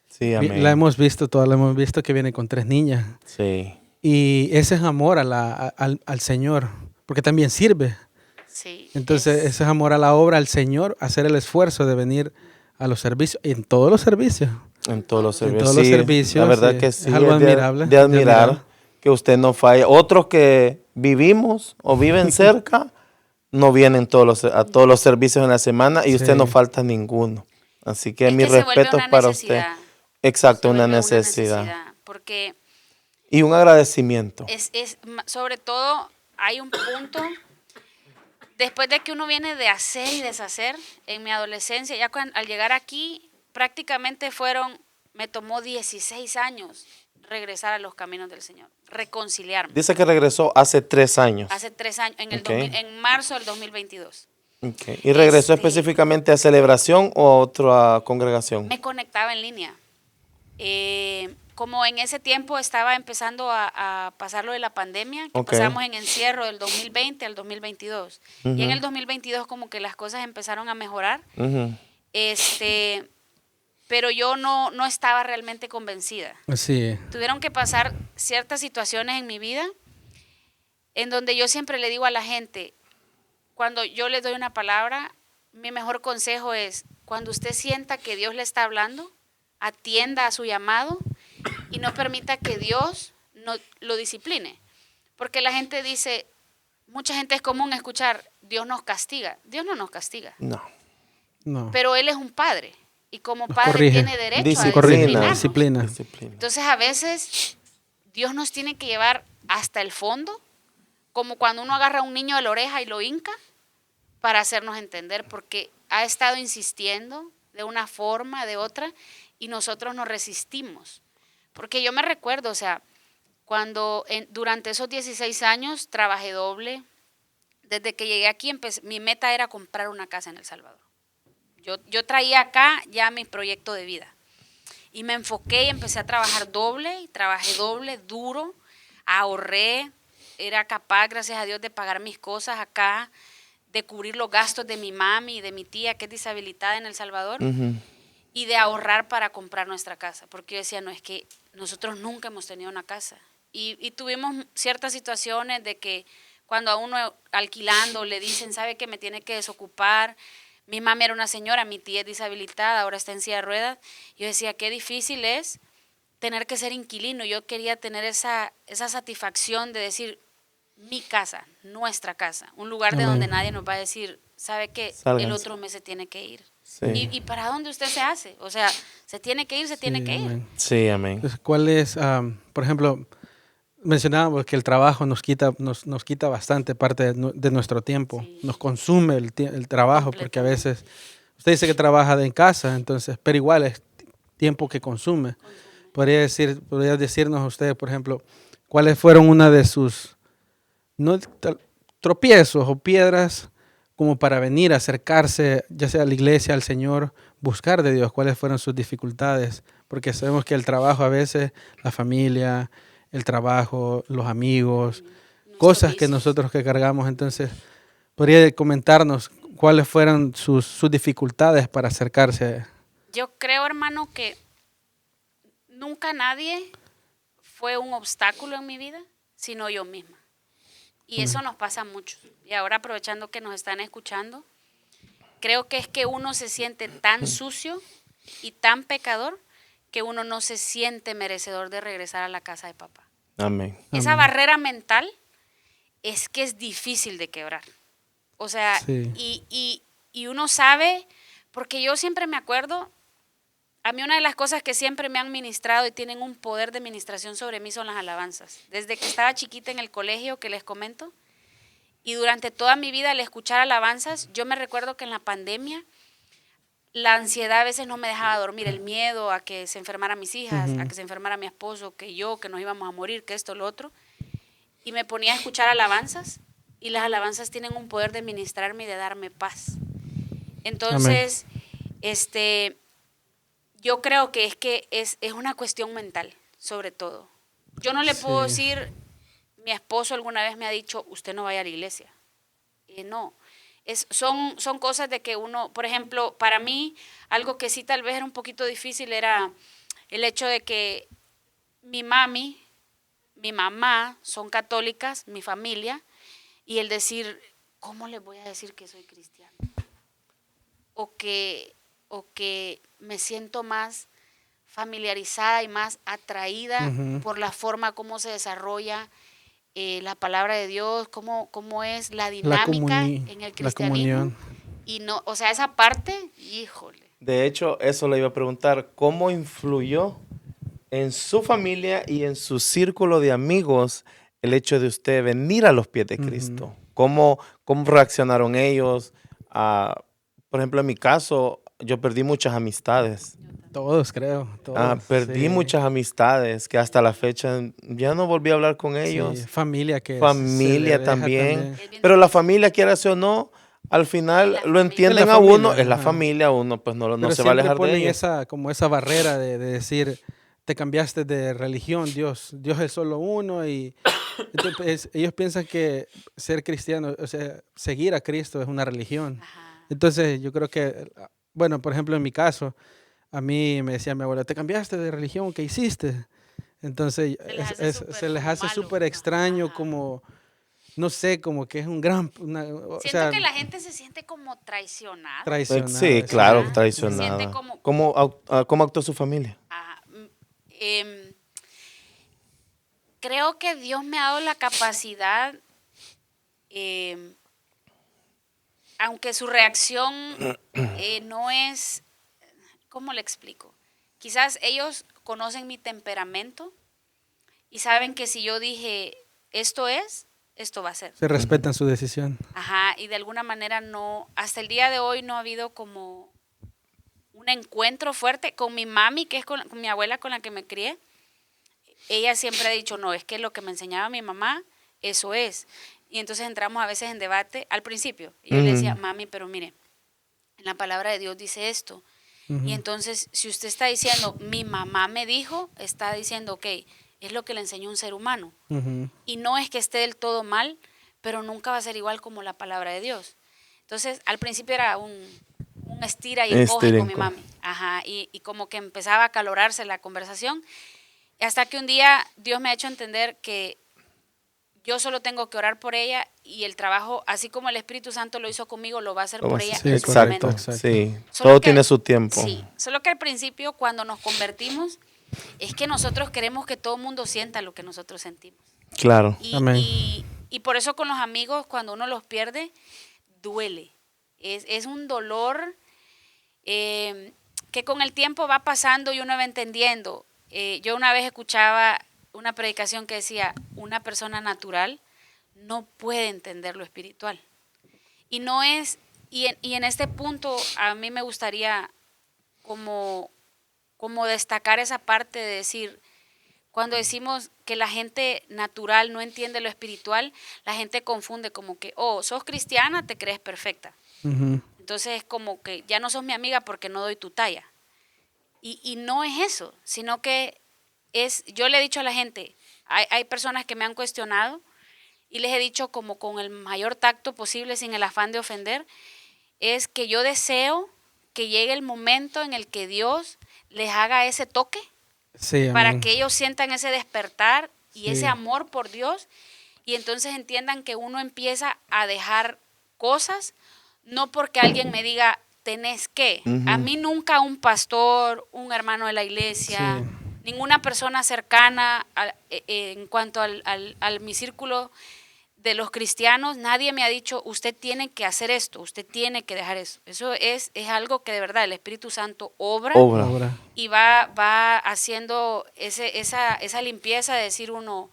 S1: Sí, amén.
S2: La hemos visto, toda la hemos visto que viene con 3 niñas.
S1: Sí.
S2: Y ese es amor al Señor, porque también sirve.
S3: Sí,
S2: Entonces, ese es amor a la obra, al Señor, hacer el esfuerzo de venir a los servicios, en todos los servicios.
S1: En todos los
S2: En
S1: servicios.
S2: todos los
S1: Sí,
S2: servicios,
S1: la verdad
S2: sí.
S1: que
S2: Es
S1: sí.
S2: algo admirable,
S1: De admirar
S2: admirable.
S1: que usted no falla. Otros que vivimos o viven cerca no vienen a todos los servicios en la semana y usted
S2: Sí.
S1: no falta ninguno. Así que
S3: es
S1: mis
S3: que se vuelve
S1: respetos
S3: una
S1: para usted.
S3: necesidad.
S1: Exacto,
S3: Se
S1: una
S3: vuelve
S1: necesidad.
S3: porque
S1: Y un agradecimiento.
S3: sobre todo hay un punto, después de que uno viene de hacer y deshacer, en mi adolescencia, ya al llegar aquí, prácticamente me tomó 16 años regresar a los caminos del Señor, reconciliarme.
S1: Dice que regresó hace 3 años.
S3: Hace 3 años,
S1: Ok.
S3: en marzo del 2022.
S1: Ok. ¿Y regresó
S3: Este-
S1: específicamente a celebración o a otra congregación?
S3: Me conectaba en línea. Como en ese tiempo estaba empezando a pasar lo de la pandemia, que
S1: Ok.
S3: pasamos en encierro del 2020 al 2022. Y en
S1: Ujú.
S3: el 2022 como que las cosas empezaron a mejorar.
S1: Ujú.
S3: pero yo no estaba realmente convencida.
S2: Sí.
S3: Tuvieron que pasar ciertas situaciones en mi vida en donde yo siempre le digo a la gente, cuando yo les doy una palabra, mi mejor consejo es, cuando usted sienta que Dios le está hablando, atienda a su llamado y no permita que Dios no lo discipline. Porque la gente dice, mucha gente es común escuchar, Dios nos castiga. Dios no nos castiga,
S2: No.
S3: pero Él es un padre y como
S2: Nos
S3: padre
S2: corrige.
S3: tiene derecho a
S2: Disciplina.
S3: disciplinarnos. Entonces a veces Dios nos tiene que llevar hasta el fondo, como cuando uno agarra a un niño de la oreja y lo hinca para hacernos entender, porque ha estado insistiendo de una forma, de otra, y nosotros nos resistimos. Porque yo me recuerdo, o sea, cuando durante esos 16 años trabajé doble, desde que llegué aquí mi meta era comprar una casa en El Salvador. Yo traía acá ya mi proyecto de vida y me enfoqué y empecé a trabajar doble, y trabajé doble, duro, ahorré, era capaz, gracias a Dios, de pagar mis cosas acá, de cubrir los gastos de mi mami y de mi tía que es deshabilitada en El Salvador, y de ahorrar para comprar nuestra casa, porque yo decía, no, es que nosotros nunca hemos tenido una casa, y tuvimos ciertas situaciones de que cuando a uno alquilando le dicen, ¿sabe que me tiene que desocupar? Mi mami era una señora, mi tía es deshabilitada, ahora está en silla de ruedas. Yo decía, qué difícil es tener que ser inquilino. Yo quería tener esa satisfacción de decir, mi casa, nuestra casa, un lugar de donde nadie nos va a decir, ¿sabe qué?
S1: Sálganse.
S3: El otro mes se tiene que ir.
S1: Sí.
S3: ¿Y para dónde usted se hace? O sea, se tiene que ir, se tiene que ir.
S2: Amén.
S1: Sí, amén.
S2: Entonces, ¿cuál es, por ejemplo, mencionábamos que el trabajo nos quita bastante parte de nuestro tiempo,
S3: Sí.
S2: nos consume el trabajo, porque a veces usted dice que trabaja en casa, entonces, pero igual es tiempo que consume. Podría decirnos usted, por ejemplo, cuáles fueron una de sus tropiezos o piedras como para venir a acercarse, ya sea a la iglesia, al Señor, buscar de Dios, cuáles fueron sus dificultades, porque sabemos que el trabajo a veces, la familia, el trabajo, los amigos, cosas que nosotros que cargamos. Entonces, ¿podría comentarnos cuáles fueron sus dificultades para acercarse?
S3: Yo creo, hermano, que nunca nadie fue un obstáculo en mi vida, sino yo misma. Y eso nos pasa mucho. Y ahora, aprovechando que nos están escuchando, creo que es que uno se siente tan sucio y tan pecador que uno no se siente merecedor de regresar a la casa de papá.
S1: Amén.
S3: Esa barrera mental es que es difícil de quebrar. O sea,
S2: Sí.
S3: y uno sabe, porque yo siempre me acuerdo, a mí una de las cosas que siempre me han ministrado y tienen un poder de ministración sobre mí son las alabanzas. Desde que estaba chiquita en el colegio, que les comento, y durante toda mi vida al escuchar alabanzas, yo me recuerdo que en la pandemia la ansiedad a veces no me dejaba dormir, el miedo a que se enfermaran mis hijas, a que se enfermara mi esposo, que nos íbamos a morir, que esto, lo otro. Y me ponía a escuchar alabanzas, y las alabanzas tienen un poder de ministrarme y de darme paz. Entonces, yo creo que es una cuestión mental, sobre todo. Yo no le puedo decir, mi esposo alguna vez me ha dicho, usted no vaya a la iglesia. No. Son cosas de que uno, por ejemplo, para mí, algo que sí tal vez era un poquito difícil era el hecho de que mi mamá son católicas, mi familia, y el decir, ¿cómo les voy a decir que soy cristiano? O que me siento más familiarizada y más atraída por la forma como se desarrolla la palabra de Dios, cómo es la dinámica en el cristianismo. Y no, o sea, esa parte, híjole.
S1: De hecho, eso le iba a preguntar, ¿cómo influyó en su familia y en su círculo de amigos el hecho de usted venir a los pies de Cristo? ¿Cómo reaccionaron ellos? Por ejemplo, en mi caso, yo perdí muchas amistades.
S2: Todos, creo.
S1: Perdí muchas amistades que hasta la fecha ya no volví a hablar con ellos.
S2: Sí, familia
S1: también. Pero la familia, quiera o no, al final lo entienden a uno, es la familia, uno pues no se va a alejar de ellos.
S2: Como esa barrera de decir, te cambiaste de religión, Dios es solo uno, y entonces, ellos piensan que ser cristiano, o sea, seguir a Cristo es una religión. Entonces yo creo que, bueno, por ejemplo, en mi caso, a mí me decía mi abuela, ¿te cambiaste de religión? ¿Qué hiciste? Entonces se les hace
S3: malo.
S2: súper extraño,
S3: Ajá.
S2: como, no sé, como que es un gran, o
S3: Siento
S2: sea,
S3: que la gente se siente como traicionada.
S1: Sí,
S2: traicionada.
S1: claro,
S3: Ajá.
S2: Sí.
S3: Se siente
S1: traicionada.
S3: como...
S1: ¿Cómo actuó su familia?
S3: ajá, creo que Dios me ha dado la capacidad, em, aunque su reacción no es, ¿cómo le explico? Quizás ellos conocen mi temperamento y saben que si yo dije, esto va a ser.
S2: Se respetan su decisión.
S3: Ajá, y de alguna manera no, hasta el día de hoy no ha habido como un encuentro fuerte con mi mami, que es con mi abuela con la que me crié. Ella siempre ha dicho, no, es que lo que me enseñaba mi mamá, eso es. Y entonces entramos a veces en debate al principio. Y yo le decía, mami, pero mire, en la palabra de Dios dice esto. Y entonces, si usted está diciendo, mi mamá me dijo, está diciendo, ok, es lo que le enseñó un ser humano.
S2: Ujú.
S3: Y no es que esté del todo mal, pero nunca va a ser igual como la palabra de Dios. Entonces, al principio era un estira y encoge con mi mami. Ajá, y como que empezaba a acalorarse la conversación. Hasta que un día Dios me ha hecho entender que yo solo tengo que orar por ella y el trabajo, así como el Espíritu Santo lo hizo conmigo, lo va a hacer por ella
S2: Sí,
S3: en su
S2: correcto,
S3: momento.
S2: exacto.
S1: Sí,
S3: Solo
S1: todo
S3: que-
S1: tiene su tiempo.
S3: Sí, solo que al principio cuando nos convertimos es que nosotros queremos que todo el mundo sienta lo que nosotros sentimos.
S1: Claro.
S2: Amén.
S3: Y por eso con los amigos, cuando uno los pierde, duele. Es un dolor que con el tiempo va pasando y uno va entendiendo. Yo una vez escuchaba una predicación que decía, una persona natural no puede entender lo espiritual. Y no es, y en este punto a mí me gustaría como destacar esa parte de decir, cuando decimos que la gente natural no entiende lo espiritual, la gente confunde como que, oh, sos cristiana, te crees perfecta.
S2: Ujú.
S3: Entonces es como que ya no sos mi amiga porque no doy tu talla. Y no es eso, sino que yo le he dicho a la gente, hay personas que me han cuestionado y les he dicho como con el mayor tacto posible, sin el afán de ofender, es que yo deseo que llegue el momento en el que Dios les haga ese toque
S2: Sí,
S3: para
S2: amén.
S3: que ellos sientan ese despertar y
S2: Sí.
S3: ese amor por Dios y entonces entiendan que uno empieza a dejar cosas, no porque alguien me diga, tenés que. A mí nunca un pastor, un hermano de la iglesia,
S2: Sí.
S3: ninguna persona cercana en cuanto al mi círculo de los cristianos, nadie me ha dicho, usted tiene que hacer esto, usted tiene que dejar eso. Eso es algo que de verdad el Espíritu Santo obra
S2: Obra.
S3: y va haciendo esa limpieza de decir uno,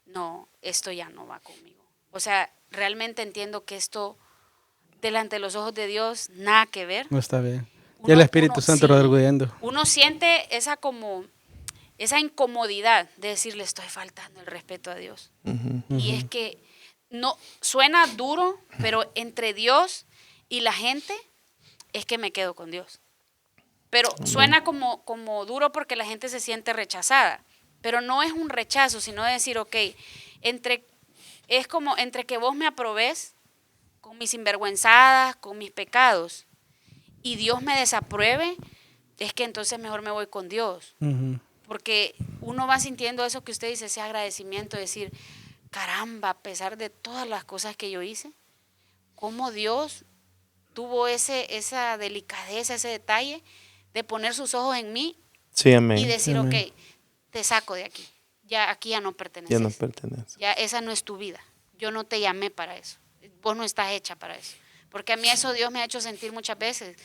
S3: no, esto ya no va conmigo. O sea, realmente entiendo que esto, delante de los ojos de Dios, nada que ver.
S2: No está bien. Y el Espíritu Santo
S3: sí,
S2: redarguyendo.
S3: uno siente esa incomodidad de decir, le estoy faltando el respeto a Dios. Y es que no suena duro, pero entre Dios y la gente es que me quedo con Dios. Pero suena como duro porque la gente se siente rechazada. Pero no es un rechazo, sino decir, ok, es como entre que vos me aprobés con mis sinvergüenzadas, con mis pecados, y Dios me desapruebe, es que entonces mejor me voy con Dios.
S2: Ujú.
S3: Porque uno va sintiendo eso que usted dice, ese agradecimiento, decir, caramba, a pesar de todas las cosas que yo hice, cómo Dios tuvo esa delicadeza, ese detalle de poner sus ojos en mí
S1: Sí, amén.
S3: y decir,
S2: Amén.
S3: ok, te saco de aquí, aquí ya no perteneces,
S1: Ya no pertenece.
S3: ya esa no es tu vida, yo no te llamé para eso, vos no estás hecha para eso, porque a mí eso Dios me ha hecho sentir muchas veces.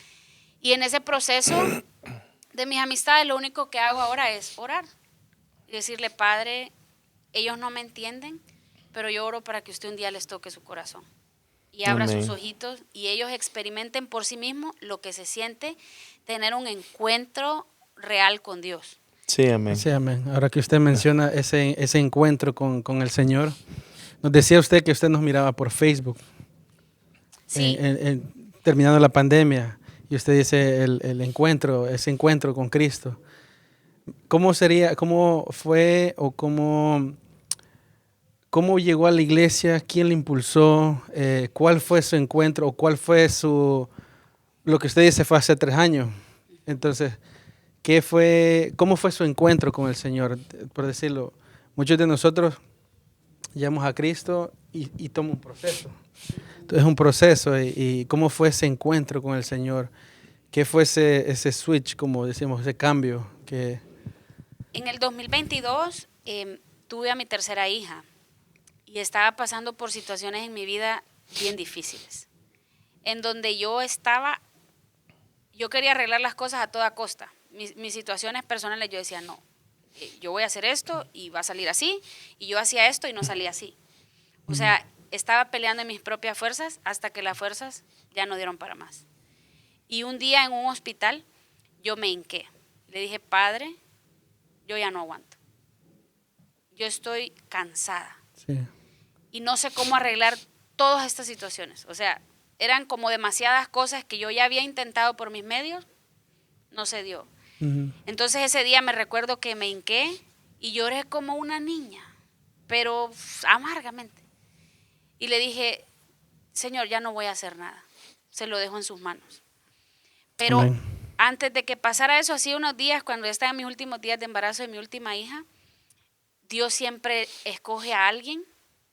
S3: Y en ese proceso de mis amistades, lo único que hago ahora es orar y decirle, Padre, ellos no me entienden, pero yo oro para que usted un día les toque su corazón y abra
S1: Amén.
S3: sus ojitos y ellos experimenten por sí mismos lo que se siente tener un encuentro real con Dios.
S1: Sí, amén.
S2: Sí, amén. Ahora que usted menciona ese encuentro con el Señor, nos decía usted que usted nos miraba por Facebook,
S3: Sí,
S2: terminando la pandemia, y usted dice ese encuentro con Cristo. ¿Cómo fue o cómo llegó a la iglesia? ¿Quién le impulsó? ¿Cuál fue su encuentro? ¿O cuál fue lo que usted dice fue hace 3 años? Entonces, ¿Cómo fue su encuentro con el Señor? Por decirlo, muchos de nosotros llegamos a Cristo y toma un proceso. Entonces es un proceso y ¿cómo fue ese encuentro con el Señor? ¿Qué fue ese switch, como decimos, ese cambio?
S3: En el 2022 tuve a mi tercera hija y estaba pasando por situaciones en mi vida bien difíciles, en donde yo quería arreglar las cosas a toda costa. Mis situaciones personales, yo decía, no, yo voy a hacer esto y va a salir así, y yo hacía esto y no salía así. O sea, estaba peleando en mis propias fuerzas hasta que las fuerzas ya no dieron para más. Y un día en un hospital yo me hinqué. Le dije, Padre, yo ya no aguanto. Yo estoy cansada.
S2: Sí.
S3: Y no sé cómo arreglar todas estas situaciones. O sea, eran como demasiadas cosas que yo ya había intentado por mis medios, no se dio.
S2: Uh-huh.
S3: Entonces ese día me recuerdo que me hinqué y lloré como una niña, pero amargamente. Y le dije, Señor, ya no voy a hacer nada. Se lo dejo en sus manos. Pero
S2: Amén.
S3: Antes de que pasara eso, hacía unos días, cuando ya estaba en mis últimos días de embarazo de mi última hija, Dios siempre escoge a alguien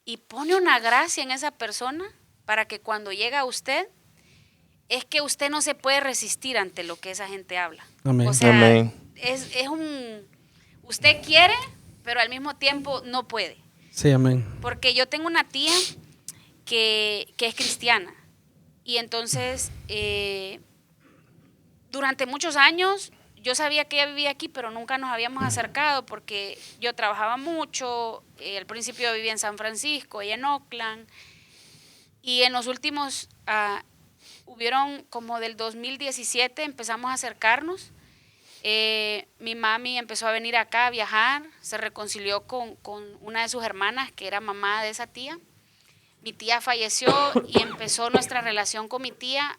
S3: y pone una gracia en esa persona para que cuando llega a usted, es que usted no se puede resistir ante lo que esa gente habla.
S2: Amén.
S3: O sea,
S1: Amén.
S3: usted quiere, pero al mismo tiempo no puede.
S2: Sí, amén.
S3: Porque yo tengo una tía que es cristiana y entonces durante muchos años yo sabía que ella vivía aquí, pero nunca nos habíamos acercado porque yo trabajaba mucho. Al principio vivía en San Francisco, ella en Oakland, y en los últimos, hubieron como del 2017, empezamos a acercarnos. Mi mami empezó a venir acá a viajar, se reconcilió con una de sus hermanas, que era mamá de esa tía. Mi tía falleció y empezó nuestra relación con mi tía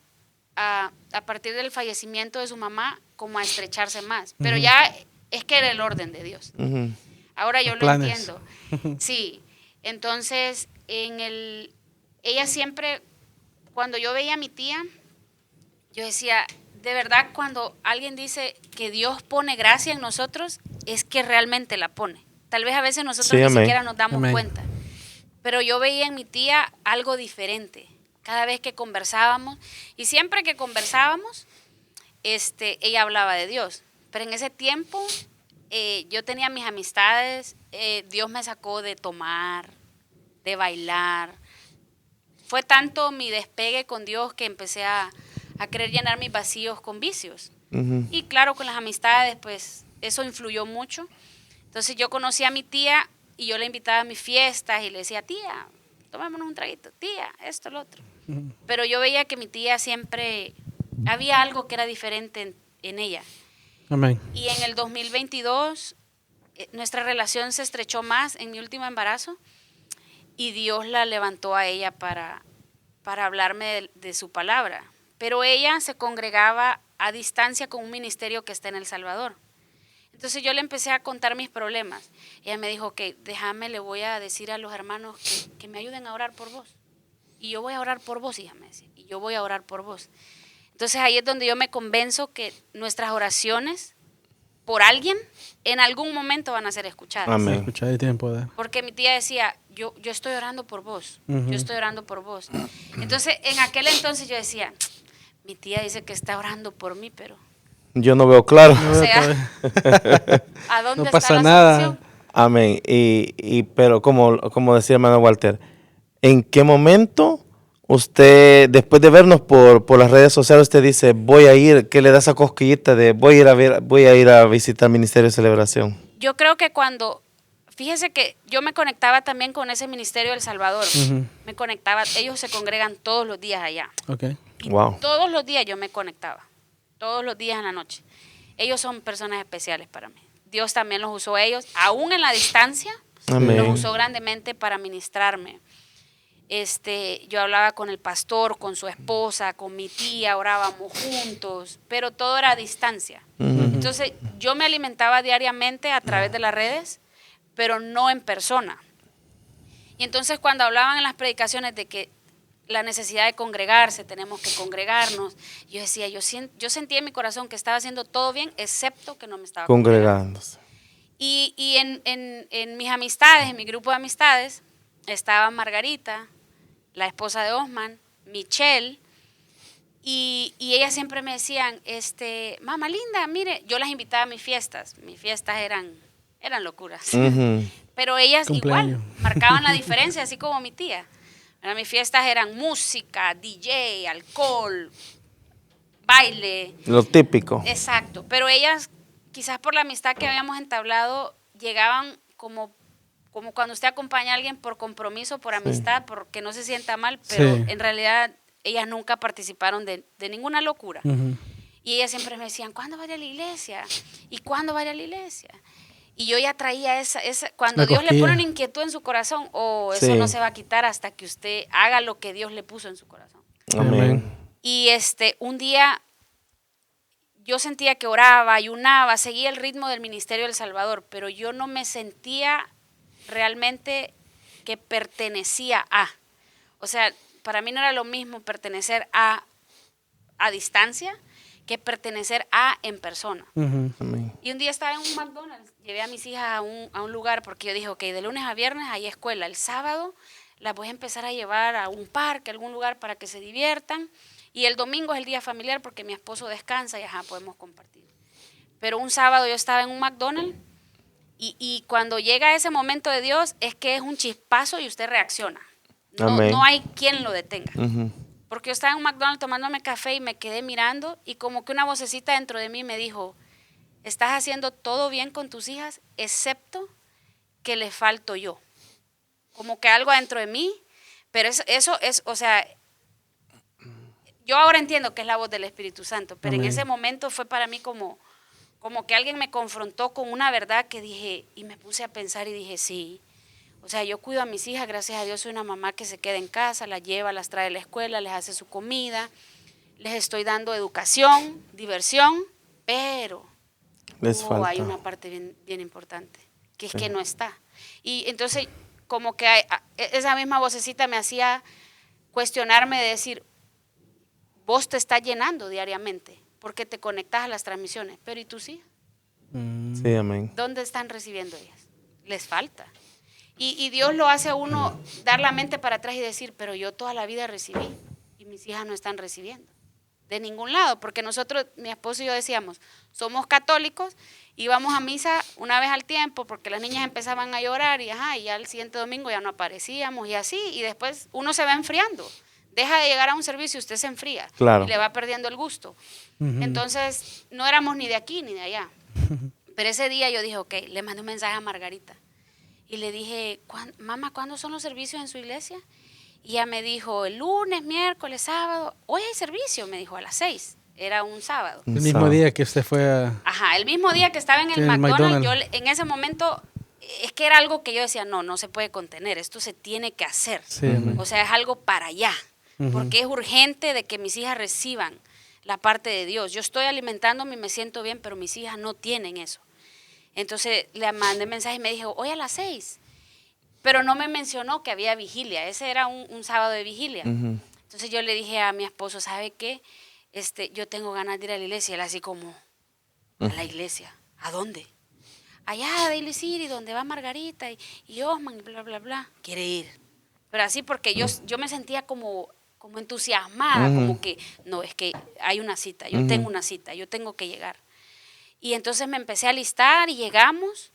S3: a partir del fallecimiento de su mamá, como a estrecharse más. Pero
S2: Uh-huh.
S3: ya es que era el orden de Dios.
S1: Ujú.
S3: Ahora yo
S2: Los
S3: lo
S2: planes.
S3: entiendo. Sí, entonces ella siempre, cuando yo veía a mi tía, yo decía, de verdad, cuando alguien dice que Dios pone gracia en nosotros, es que realmente la pone. Tal vez a veces nosotros
S1: Sí,
S3: ni
S1: amén.
S3: siquiera nos damos
S2: Amén.
S3: cuenta. Pero yo veía en mi tía algo diferente. Cada vez que conversábamos, y siempre que conversábamos, ella hablaba de Dios. Pero en ese tiempo, yo tenía mis amistades, Dios me sacó de tomar, de bailar. Fue tanto mi despegue con Dios que empecé a querer llenar mis vacíos con vicios.
S1: Ujú.
S3: Y claro, con las amistades, pues eso influyó mucho. Entonces yo conocí a mi tía y yo la invitaba a mis fiestas y le decía, tía, tomémonos un traguito, tía, esto, lo otro.
S2: Uh-huh.
S3: Pero yo veía que mi tía siempre, había algo que era diferente en ella.
S2: Amén.
S3: Y en el 2022, nuestra relación se estrechó más en mi último embarazo y Dios la levantó a ella para hablarme de su palabra. Pero ella se congregaba a distancia con un ministerio que está en El Salvador. Entonces yo le empecé a contar mis problemas. Ella me dijo, que déjame, le voy a decir a los hermanos que me ayuden a orar por vos. Y yo voy a orar por vos, hija, me decía. Y yo voy a orar por vos. Entonces ahí es donde yo me convenzo que nuestras oraciones por alguien en algún momento van a ser escuchadas.
S1: Amén.
S2: Escuchar y tienen poder.
S3: Porque mi tía decía, yo estoy orando por vos,
S2: Uh-huh.
S3: yo estoy orando por vos. Entonces en aquel entonces yo decía, mi tía dice que está orando por mí, pero
S1: Yo no veo claro.
S2: No,
S3: o sea,
S2: todavía.
S3: ¿a dónde
S2: No
S3: está
S2: pasa
S3: la
S2: nada.
S3: solución?
S1: Amén. Pero como decía hermano Walter, ¿en qué momento usted, después de vernos por las redes sociales, usted dice, voy a ir, que le da esa cosquillita de voy a ir a visitar Ministerio de Celebración?
S3: Yo creo que fíjese que yo me conectaba también con ese ministerio del Salvador.
S2: Uh-huh.
S3: Me conectaba, ellos se congregan todos los días allá.
S2: Okay.
S3: Y
S1: Wow.
S3: todos los días yo me conectaba, todos los días en la noche. Ellos son personas especiales para mí. Dios también los usó a ellos, aún en la distancia,
S1: Amén.
S3: los usó grandemente para ministrarme. Yo hablaba con el pastor, con su esposa, con mi tía, orábamos juntos, pero todo era a distancia.
S1: Ujú.
S3: Entonces yo me alimentaba diariamente a través de las redes, pero no en persona. Y entonces cuando hablaban en las predicaciones de que la necesidad de congregarse, tenemos que congregarnos. Yo decía, yo sentía en mi corazón que estaba haciendo todo bien, excepto que no me estaba congregando.
S1: Congregándose.
S3: Y en mis amistades, en mi grupo de amistades, estaba Margarita, la esposa de Osman, Michelle, y ellas siempre me decían, mamá linda, mire, yo las invitaba a mis fiestas eran locuras, pero ellas
S2: Cumpleaños.
S3: igual marcaban la diferencia, así como mi tía. Mis fiestas eran música, DJ, alcohol, baile.
S1: Lo típico.
S3: Exacto, pero ellas, quizás por la amistad que habíamos entablado, llegaban como cuando usted acompaña a alguien por compromiso, por amistad, porque no se sienta mal, pero en realidad ellas nunca participaron de ninguna locura. Y ellas siempre me decían, ¿cuándo va a ir a la iglesia? ¿Y cuándo va a ir a la iglesia? Y yo ya traía esa cuando Dios le pone una inquietud en su corazón, eso no se va a quitar hasta que usted haga lo que Dios le puso en su corazón.
S1: Amén.
S3: Y un día yo sentía que oraba, ayunaba, seguía el ritmo del ministerio del Salvador, pero yo no me sentía realmente que pertenecía a. O sea, para mí no era lo mismo pertenecer a distancia que pertenecer a en persona.
S1: Amén.
S3: Y un día estaba en un McDonald's, llevé a mis hijas a un lugar porque yo dije, ok, de lunes a viernes hay escuela, el sábado las voy a empezar a llevar a un parque, a algún lugar para que se diviertan, y el domingo es el día familiar porque mi esposo descansa y podemos compartir. Pero un sábado yo estaba en un McDonald's y cuando llega ese momento de Dios es que es un chispazo y usted reacciona. No hay quien lo detenga. Porque yo estaba en un McDonald's tomándome café y me quedé mirando y como que una vocecita dentro de mí me dijo, estás haciendo todo bien con tus hijas, excepto que le falto yo. Como que algo adentro de mí, pero eso es, o sea, yo ahora entiendo que es la voz del Espíritu Santo, pero en ese momento fue para mí como que alguien me confrontó con una verdad que dije, y me puse a pensar y dije, sí. O sea, yo cuido a mis hijas, gracias a Dios soy una mamá que se queda en casa, las lleva, las trae a la escuela, les hace su comida, les estoy dando educación, diversión, pero hay una parte bien, bien importante, que es que no está. Y entonces, como que esa misma vocecita me hacía cuestionarme de decir, vos te estás llenando diariamente, porque te conectas a las transmisiones, pero ¿y tus hijas?
S1: Sí, amén.
S3: ¿Dónde están recibiendo ellas? Les falta. Y Dios lo hace a uno dar la mente para atrás y decir, pero yo toda la vida recibí y mis hijas no están recibiendo. De ningún lado, porque nosotros, mi esposo y yo decíamos, somos católicos, íbamos a misa una vez al tiempo porque las niñas empezaban a llorar y ya el siguiente domingo ya no aparecíamos y así, y después uno se va enfriando. Deja de llegar a un servicio y usted se enfría.
S1: Claro.
S3: Y le va perdiendo el gusto. Entonces, no éramos ni de aquí ni de allá. Pero ese día yo dije, ok, le mandé un mensaje a Margarita. Y le dije, mamá, ¿cuándo son los servicios en su iglesia? Y ella me dijo, el lunes, miércoles, sábado. Hoy hay servicio, me dijo, a las 6. Era un sábado.
S2: El mismo día que usted fue a...
S3: El mismo día que estaba en el McDonald's, yo en ese momento, es que era algo que yo decía, no se puede contener, esto se tiene que hacer.
S2: Sí,
S3: o sea, es algo para allá, porque es urgente de que mis hijas reciban la parte de Dios. Yo estoy alimentándome y me siento bien, pero mis hijas no tienen eso. Entonces le mandé mensaje y me dijo, hoy a las 6. Pero no me mencionó que había vigilia. Ese era un sábado de vigilia. Entonces yo le dije a mi esposo, ¿sabe qué? Yo tengo ganas de ir a la iglesia. Él así como, ¿a la iglesia? ¿A dónde? Allá de Daly City, donde va Margarita y Osman y bla, bla, bla. Quiere ir. Pero así porque yo me sentía como entusiasmada, como que, no, es que hay una cita, yo tengo una cita, yo tengo que llegar. Y entonces me empecé a alistar y llegamos.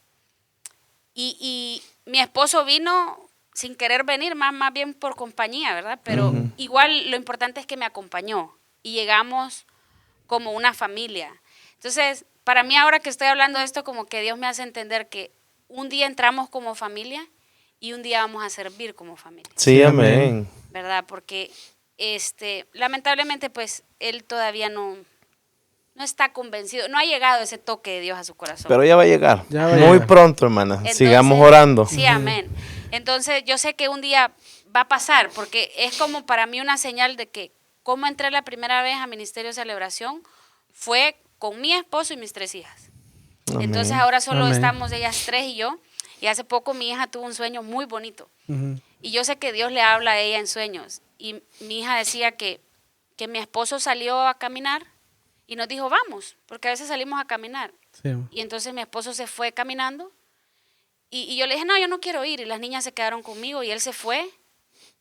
S3: Y mi esposo vino sin querer venir, más bien por compañía, ¿verdad? Pero igual lo importante es que me acompañó. Y llegamos como una familia. Entonces, para mí ahora que estoy hablando de esto, como que Dios me hace entender que un día entramos como familia y un día vamos a servir como familia.
S1: Sí, amén.
S3: ¿Verdad? Porque lamentablemente pues él todavía no está convencido, no ha llegado ese toque de Dios a su corazón.
S1: Pero ya va a llegar.
S2: Ya va a
S1: Muy
S2: llegar.
S1: pronto, hermana.
S3: Entonces,
S1: sigamos orando.
S3: Sí, amén. Entonces yo sé que un día va a pasar, porque es como para mí una señal de que cómo entré la primera vez a Ministerio de Celebración fue con mi esposo y mis 3 hijas.
S1: Amén.
S3: Entonces ahora solo
S2: Amén.
S3: estamos ellas 3 y yo. Y hace poco mi hija tuvo un sueño muy bonito. Y yo sé que Dios le habla a ella en sueños. Y mi hija decía que mi esposo salió a caminar y nos dijo, vamos, porque a veces salimos a caminar.
S2: Sí.
S3: Y entonces mi esposo se fue caminando y yo le dije, no, yo no quiero ir. Y las niñas se quedaron conmigo y él se fue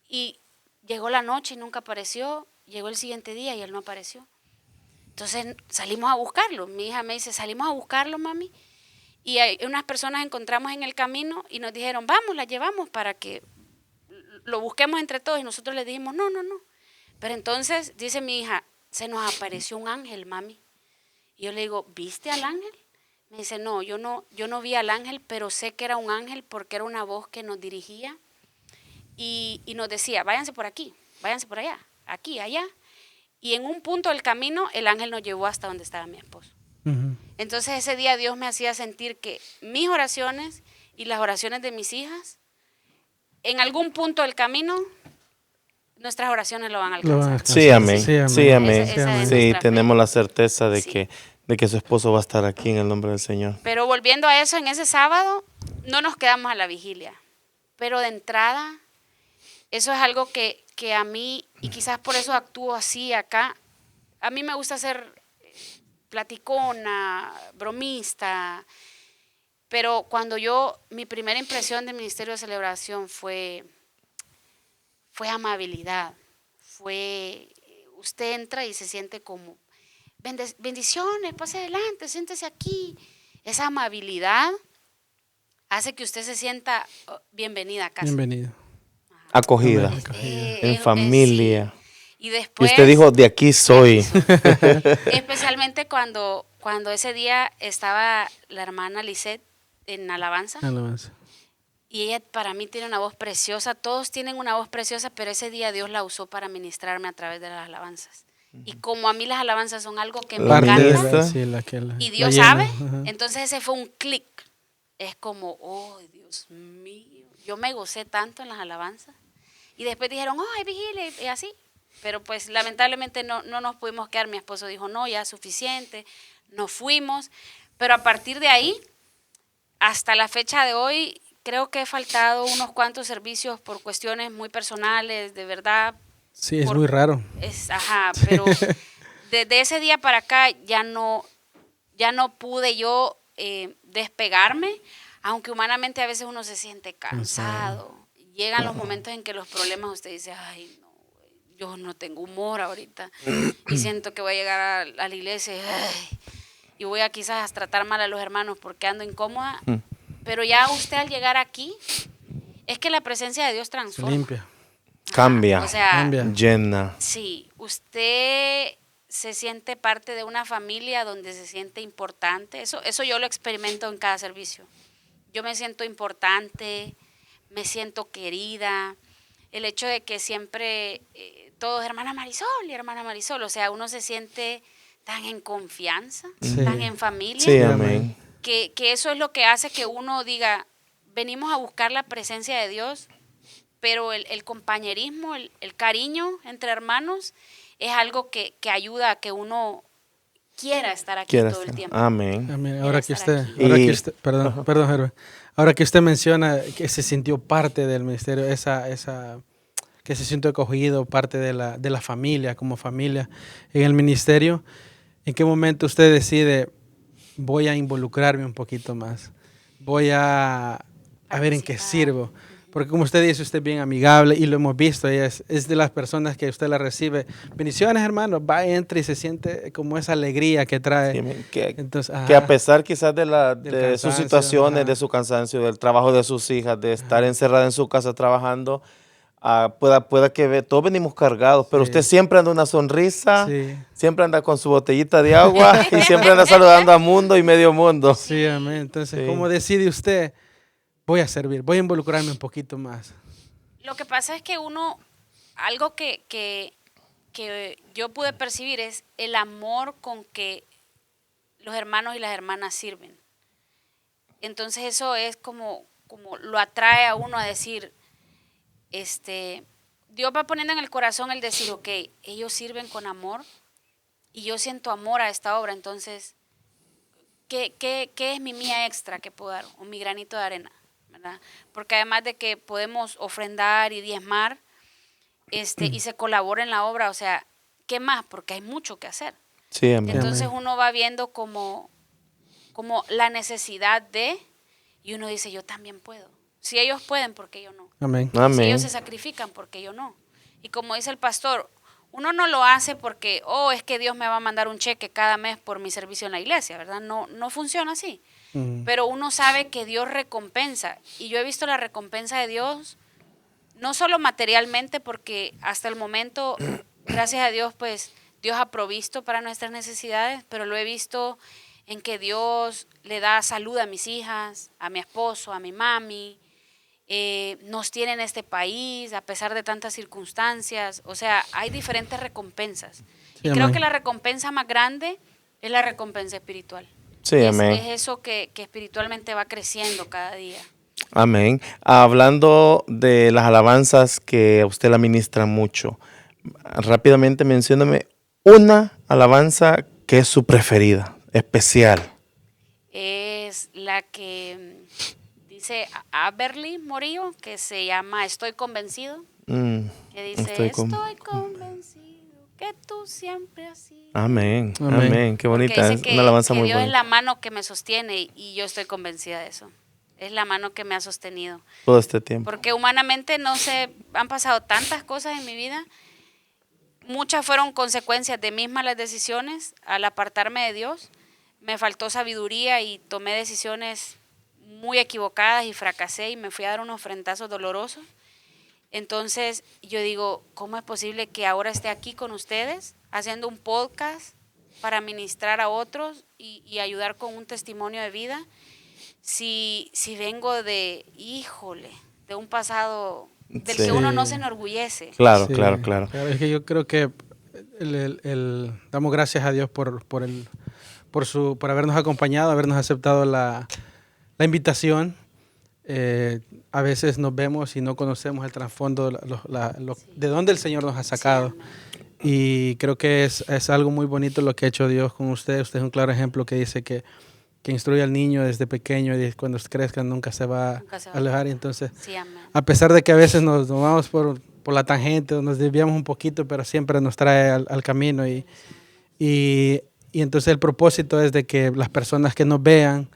S3: y llegó la noche y nunca apareció. Llegó el siguiente día y él no apareció. Entonces salimos a buscarlo. Mi hija me dice, salimos a buscarlo, mami. Y hay unas personas encontramos en el camino y nos dijeron, vamos, la llevamos para que lo busquemos entre todos. Y nosotros le dijimos, no. Pero entonces dice mi hija, se nos apareció un ángel, mami. Y yo le digo, ¿viste al ángel? Me dice, no, yo no vi al ángel, pero sé que era un ángel porque era una voz que nos dirigía y nos decía, váyanse por aquí, váyanse por allá, aquí, allá. Y en un punto del camino el ángel nos llevó hasta donde estaba mi esposo.
S2: Ujú.
S3: Entonces ese día Dios me hacía sentir que mis oraciones y las oraciones de mis hijas, en algún punto del camino, nuestras oraciones lo van a
S2: Lo van a
S3: alcanzar.
S1: Sí, amén.
S2: Sí, amén.
S1: Sí, amén.
S3: Esa es
S1: Sí,
S3: nuestra fe.
S1: tenemos la certeza de
S3: Sí.
S1: que su esposo va a estar aquí en el nombre del Señor.
S3: Pero volviendo a eso, en ese sábado no nos quedamos a la vigilia. Pero de entrada, eso es algo que a mí, y quizás por eso actúo así acá, a mí me gusta ser platicona, bromista, pero cuando mi primera impresión del Ministerio de Celebración fue amabilidad, usted entra y se siente como, bendiciones, pase adelante, siéntese aquí. Esa amabilidad hace que usted se sienta bienvenida a casa.
S2: Bienvenido.
S1: Acogida.
S2: Amén. Acogida.
S1: En familia.
S3: Sí. Y
S1: Y
S3: después,
S1: usted dijo, de aquí soy.
S3: especialmente cuando ese día estaba la hermana Lisette en alabanza,
S2: Alabanza.
S3: y ella para mí tiene una voz preciosa, todos tienen una voz preciosa, pero ese día Dios la usó para ministrarme a través de las alabanzas. Y como a mí las alabanzas son algo que me
S1: La
S2: Parte de
S3: encanta,
S1: ministra.
S2: sí, la que la,
S3: y
S2: la
S3: Dios
S2: llena.
S3: sabe,
S2: Ajá.
S3: entonces ese fue un clic. Es como, oh Dios mío, yo me gocé tanto en las alabanzas. Y después dijeron, oh, hay vigilia y así. Pero pues lamentablemente no nos pudimos quedar. Mi esposo dijo, no, ya es suficiente. Nos fuimos. Pero a partir de ahí, hasta la fecha de hoy, creo que he faltado unos cuantos servicios por cuestiones muy personales, de verdad.
S2: Sí, es muy raro.
S3: Pero desde ese día para acá ya no pude yo despegarme, aunque humanamente a veces uno se siente cansado. Llegan los momentos en que los problemas usted dice, ay, no, yo no tengo humor ahorita y siento que voy a llegar a la iglesia y voy a quizás tratar mal a los hermanos porque ando incómoda, pero ya usted al llegar aquí, es que la presencia de Dios
S2: Se
S3: transforma.
S2: limpia.
S1: Cambia.
S3: O sea,
S2: Cambia.
S1: Llena.
S3: sí, usted se siente parte de una familia donde se siente importante. Eso yo lo experimento en cada servicio. Yo me siento importante, me siento querida. El hecho de que siempre todos, hermana Marisol, o sea, uno se siente tan en confianza,
S2: Sí.
S3: tan en familia,
S1: Sí, amén.
S3: que eso es lo que hace que uno diga, venimos a buscar la presencia de Dios, pero el compañerismo, el cariño entre hermanos es algo que ayuda a que uno quiera estar aquí
S1: Quiera
S3: todo el
S1: estar.
S3: tiempo.
S1: Amén.
S2: Amén.
S3: Quiero
S2: Ahora que
S3: estar
S2: usted,
S3: aquí.
S2: ahora
S1: Y-
S2: que usted, perdón, Herbert. Ahora que usted menciona que se sintió parte del ministerio, que se sintió acogido, parte de la familia, como familia en el ministerio, ¿en qué momento usted decide, voy a involucrarme un poquito más? Voy a ver en qué
S3: Participar.
S2: sirvo. Porque como usted dice, usted es bien amigable y lo hemos visto, ella es de las personas que usted la recibe. Bendiciones, hermano. Va, entra y se siente como esa alegría que trae.
S1: Sí, amén. Que
S2: Entonces,
S1: a
S2: ajá.
S1: pesar quizás de
S2: Del
S1: sus
S2: cansancio,
S1: situaciones,
S2: ajá.
S1: de su cansancio, del trabajo de sus hijas, de estar encerrada en su casa trabajando, pueda que todos venimos cargados, pero
S2: Sí.
S1: usted siempre anda una sonrisa,
S2: Sí.
S1: siempre anda con su botellita de agua y siempre anda saludando a mundo y medio mundo.
S2: Sí, amén. Entonces,
S1: Sí.
S2: ¿cómo decide usted? Voy a servir, voy a involucrarme un poquito más.
S3: Lo que pasa es que algo que yo pude percibir es el amor con que los hermanos y las hermanas sirven. Entonces eso es como lo atrae a uno a decir, Dios va poniendo en el corazón el decir, ok, ellos sirven con amor y yo siento amor a esta obra, entonces, ¿qué es mi mía extra que puedo dar? O mi granito de arena. ¿verdad? Porque además de que podemos ofrendar y diezmar, y se colabora en la obra, o sea, ¿qué más? Porque hay mucho que hacer.
S1: Sí, amén.
S3: Entonces
S2: Amén.
S3: uno va viendo como la necesidad de, y uno dice, yo también puedo. Si ellos pueden, ¿por qué yo no?
S2: Amén.
S3: Si
S1: Amén.
S3: ellos se sacrifican, ¿por qué yo no? Y como dice el pastor, uno no lo hace porque, es que Dios me va a mandar un cheque cada mes por mi servicio en la iglesia, ¿verdad? No funciona así. Pero uno sabe que Dios recompensa. Y yo he visto la recompensa de Dios, no solo materialmente, porque hasta el momento, gracias a Dios, pues Dios ha provisto para nuestras necesidades, pero lo he visto en que Dios le da salud a mis hijas, a mi esposo, a mi mami. Nos tiene en este país a pesar de tantas circunstancias. O sea, hay diferentes recompensas.
S2: Sí,
S3: Y creo
S2: amén.
S3: que la recompensa más grande es la recompensa espiritual.
S1: Sí, amén.
S3: Es eso que espiritualmente va creciendo cada día.
S1: Amén. Hablando de las alabanzas que a usted la ministra mucho, rápidamente mencióname una alabanza que es su preferida, especial.
S3: Es la que dice Aberly Morillo, que se llama Estoy convencido, que dice
S1: Estoy
S3: convencido que tú siempre has sido.
S1: Amén.
S2: Amén.
S1: Amén. Qué
S3: Porque
S1: bonita.
S3: dice
S1: Es una alabanza
S3: que
S1: muy
S3: Dios es
S1: bonita.
S3: la mano que me sostiene y yo estoy convencida de eso. Es la mano que me ha sostenido.
S1: Todo este tiempo.
S3: Porque humanamente han pasado tantas cosas en mi vida. Muchas fueron consecuencias de mis malas decisiones al apartarme de Dios. Me faltó sabiduría y tomé decisiones muy equivocadas y fracasé y me fui a dar unos frentazos dolorosos. Entonces yo digo, ¿cómo es posible que ahora esté aquí con ustedes haciendo un podcast para ministrar a otros y ayudar con un testimonio de vida? Si vengo de un pasado del
S1: Sí.
S3: que uno no se enorgullece.
S1: Claro,
S2: Sí,
S1: claro, claro.
S2: Es que yo creo que damos gracias a Dios por habernos acompañado, habernos aceptado la invitación. A veces nos vemos y no conocemos el trasfondo, de dónde el Señor nos ha sacado.
S3: Sí, amén.
S2: Y creo que es algo muy bonito lo que ha hecho Dios con usted. Usted es un claro ejemplo que dice que instruye al niño desde pequeño y cuando crezca nunca se va a alejar. Y entonces,
S3: Sí, amén.
S2: a pesar de que a veces nos vamos por la tangente o nos desviamos un poquito, pero siempre nos trae al camino. Y entonces el propósito es de que las personas que nos vean,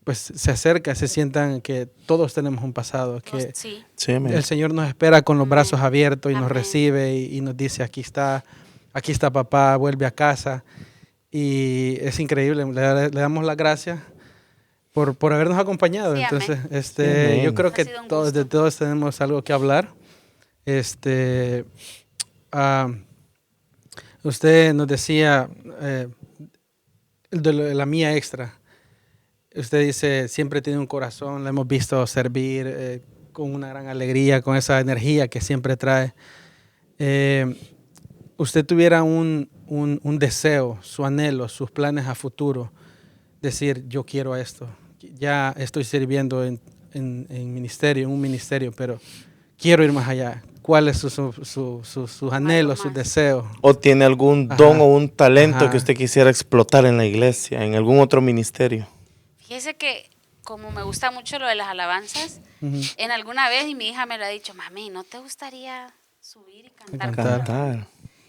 S2: pues se acercan, se sientan que todos tenemos un pasado, que
S3: Sí.
S1: Sí, amén.
S2: el Señor nos espera con los
S3: Amén.
S2: brazos abiertos y nos
S3: Amén.
S2: recibe y nos dice, aquí está papá, vuelve a casa. Y es increíble, le damos las gracias por habernos acompañado.
S3: Sí,
S2: Entonces,
S1: amén.
S2: yo creo
S3: Ha
S2: que
S3: sido un
S2: todos,
S3: gusto.
S2: de todos tenemos algo que hablar. Usted nos decía de la mía extra. Usted dice, siempre tiene un corazón, la hemos visto servir con una gran alegría, con esa energía que siempre trae. Usted tuviera un deseo, su anhelo, sus planes a futuro, decir, yo quiero esto, ya estoy sirviendo en ministerio, en un ministerio, pero quiero ir más allá. ¿Cuáles son sus anhelos, sus
S3: más.
S2: deseos?
S1: ¿O tiene algún
S2: Ajá.
S1: don o un talento
S2: Ajá.
S1: que usted quisiera explotar en la iglesia, en algún otro ministerio?
S3: Fíjese que como me gusta mucho lo de las alabanzas,
S2: Ujú.
S3: en alguna vez y mi hija me lo ha dicho, mami, ¿no te gustaría subir y cantar?
S2: Cantar.
S1: Cantar.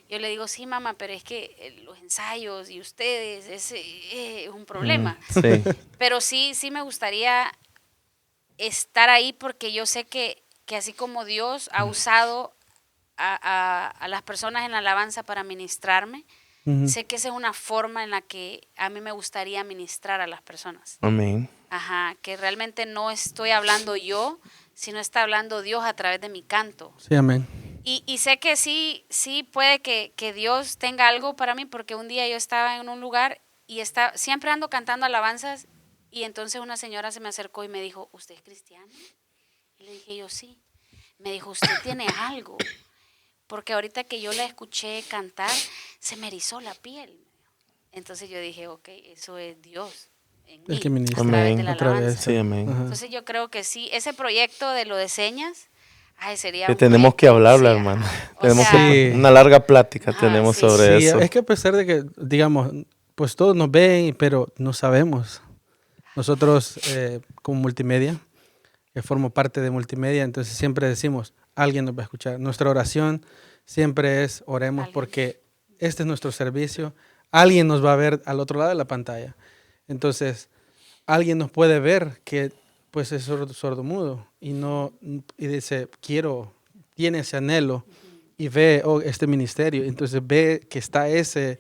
S3: Yo le digo, sí, mamá, pero es que los ensayos y ustedes es un problema.
S1: Sí.
S3: Pero sí me gustaría estar ahí porque yo sé que así como Dios ha usado a las personas en la alabanza para ministrarme,
S2: Ujú.
S3: sé que esa es una forma en la que a mí me gustaría ministrar a las personas.
S1: Amén.
S3: Ajá, que realmente no estoy hablando yo, sino está hablando Dios a través de mi canto.
S2: Sí, amén.
S3: Y sé que sí puede que Dios tenga algo para mí, porque un día yo estaba en un lugar y siempre ando cantando alabanzas y entonces una señora se me acercó y me dijo, ¿usted es cristiano? Y le dije yo, sí. Me dijo, usted tiene algo, porque ahorita que yo la escuché cantar, se me erizó la piel. Entonces yo dije, ok, eso es Dios en
S2: El
S3: mí,
S2: que ministra.
S3: a través de
S1: Amén.
S3: la
S2: A través.
S3: alabanza.
S1: Sí, amén.
S2: Ajá.
S3: Entonces yo creo que sí, ese proyecto de lo de señas, sería
S1: Que
S3: un
S1: tenemos
S3: proyecto,
S1: que hablarlo,
S3: sí,
S1: hermano.
S3: ajá. O
S1: Tenemos
S3: sea,
S2: Sí.
S1: una larga plática
S3: Ajá,
S1: tenemos
S3: sí.
S1: sobre
S2: Sí,
S1: eso.
S2: es que a pesar de que, digamos, pues todos nos ven, pero no sabemos. Nosotros, como multimedia, que formo parte de Multimedia, entonces siempre decimos, alguien nos va a escuchar. Nuestra oración siempre es, oremos porque este es nuestro servicio, alguien nos va a ver al otro lado de la pantalla. Entonces, alguien nos puede ver que pues es sordomudo y dice, tiene ese anhelo y ve este ministerio, entonces ve que está ese,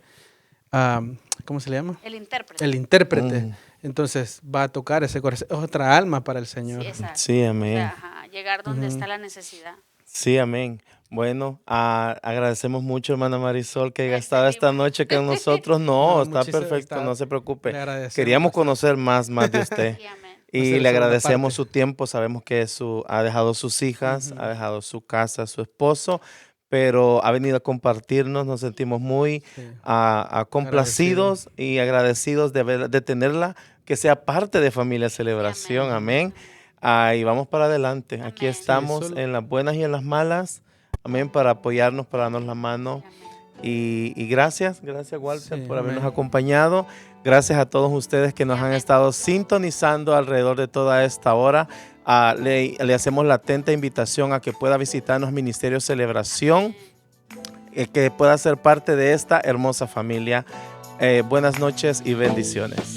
S2: ¿cómo se le llama?
S3: El intérprete.
S2: El intérprete. Entonces va a tocar ese corazón, es otra alma para el Señor.
S3: Sí, exacto.
S1: Sí, amén.
S3: O sea, ajá, llegar donde está la necesidad.
S1: Sí, amén. Bueno, agradecemos mucho, hermana Marisol, que haya estado
S3: Excelente.
S1: esta noche con nosotros. No, está
S2: muchísimas-
S1: perfecto, no se preocupe.
S2: le agradecemos
S1: Queríamos
S2: bastante.
S1: conocer más de usted.
S3: Sí, amén.
S1: Y
S2: Hacer
S1: le
S2: segunda
S1: agradecemos
S2: parte.
S1: su tiempo. Sabemos que ha dejado sus hijas, ha dejado su casa, su esposo, pero ha venido a compartirnos. Nos sentimos muy
S2: Sí.
S1: complacidos y agradecidos de tenerla, que sea parte de Familia Celebración. Amén. Y vamos para adelante. Aquí
S3: Amén.
S1: estamos
S2: Sí,
S1: en las buenas y en las malas. Amén, para apoyarnos, para darnos la mano.
S3: Amén.
S1: Y gracias Walter,
S2: Sí,
S1: por habernos
S2: amén.
S1: acompañado. Gracias a todos ustedes que nos han
S3: Amén.
S1: estado sintonizando alrededor de toda esta hora. Le hacemos la atenta invitación a que pueda visitarnos Ministerio Celebración, que pueda ser parte de esta hermosa familia. Buenas noches y bendiciones.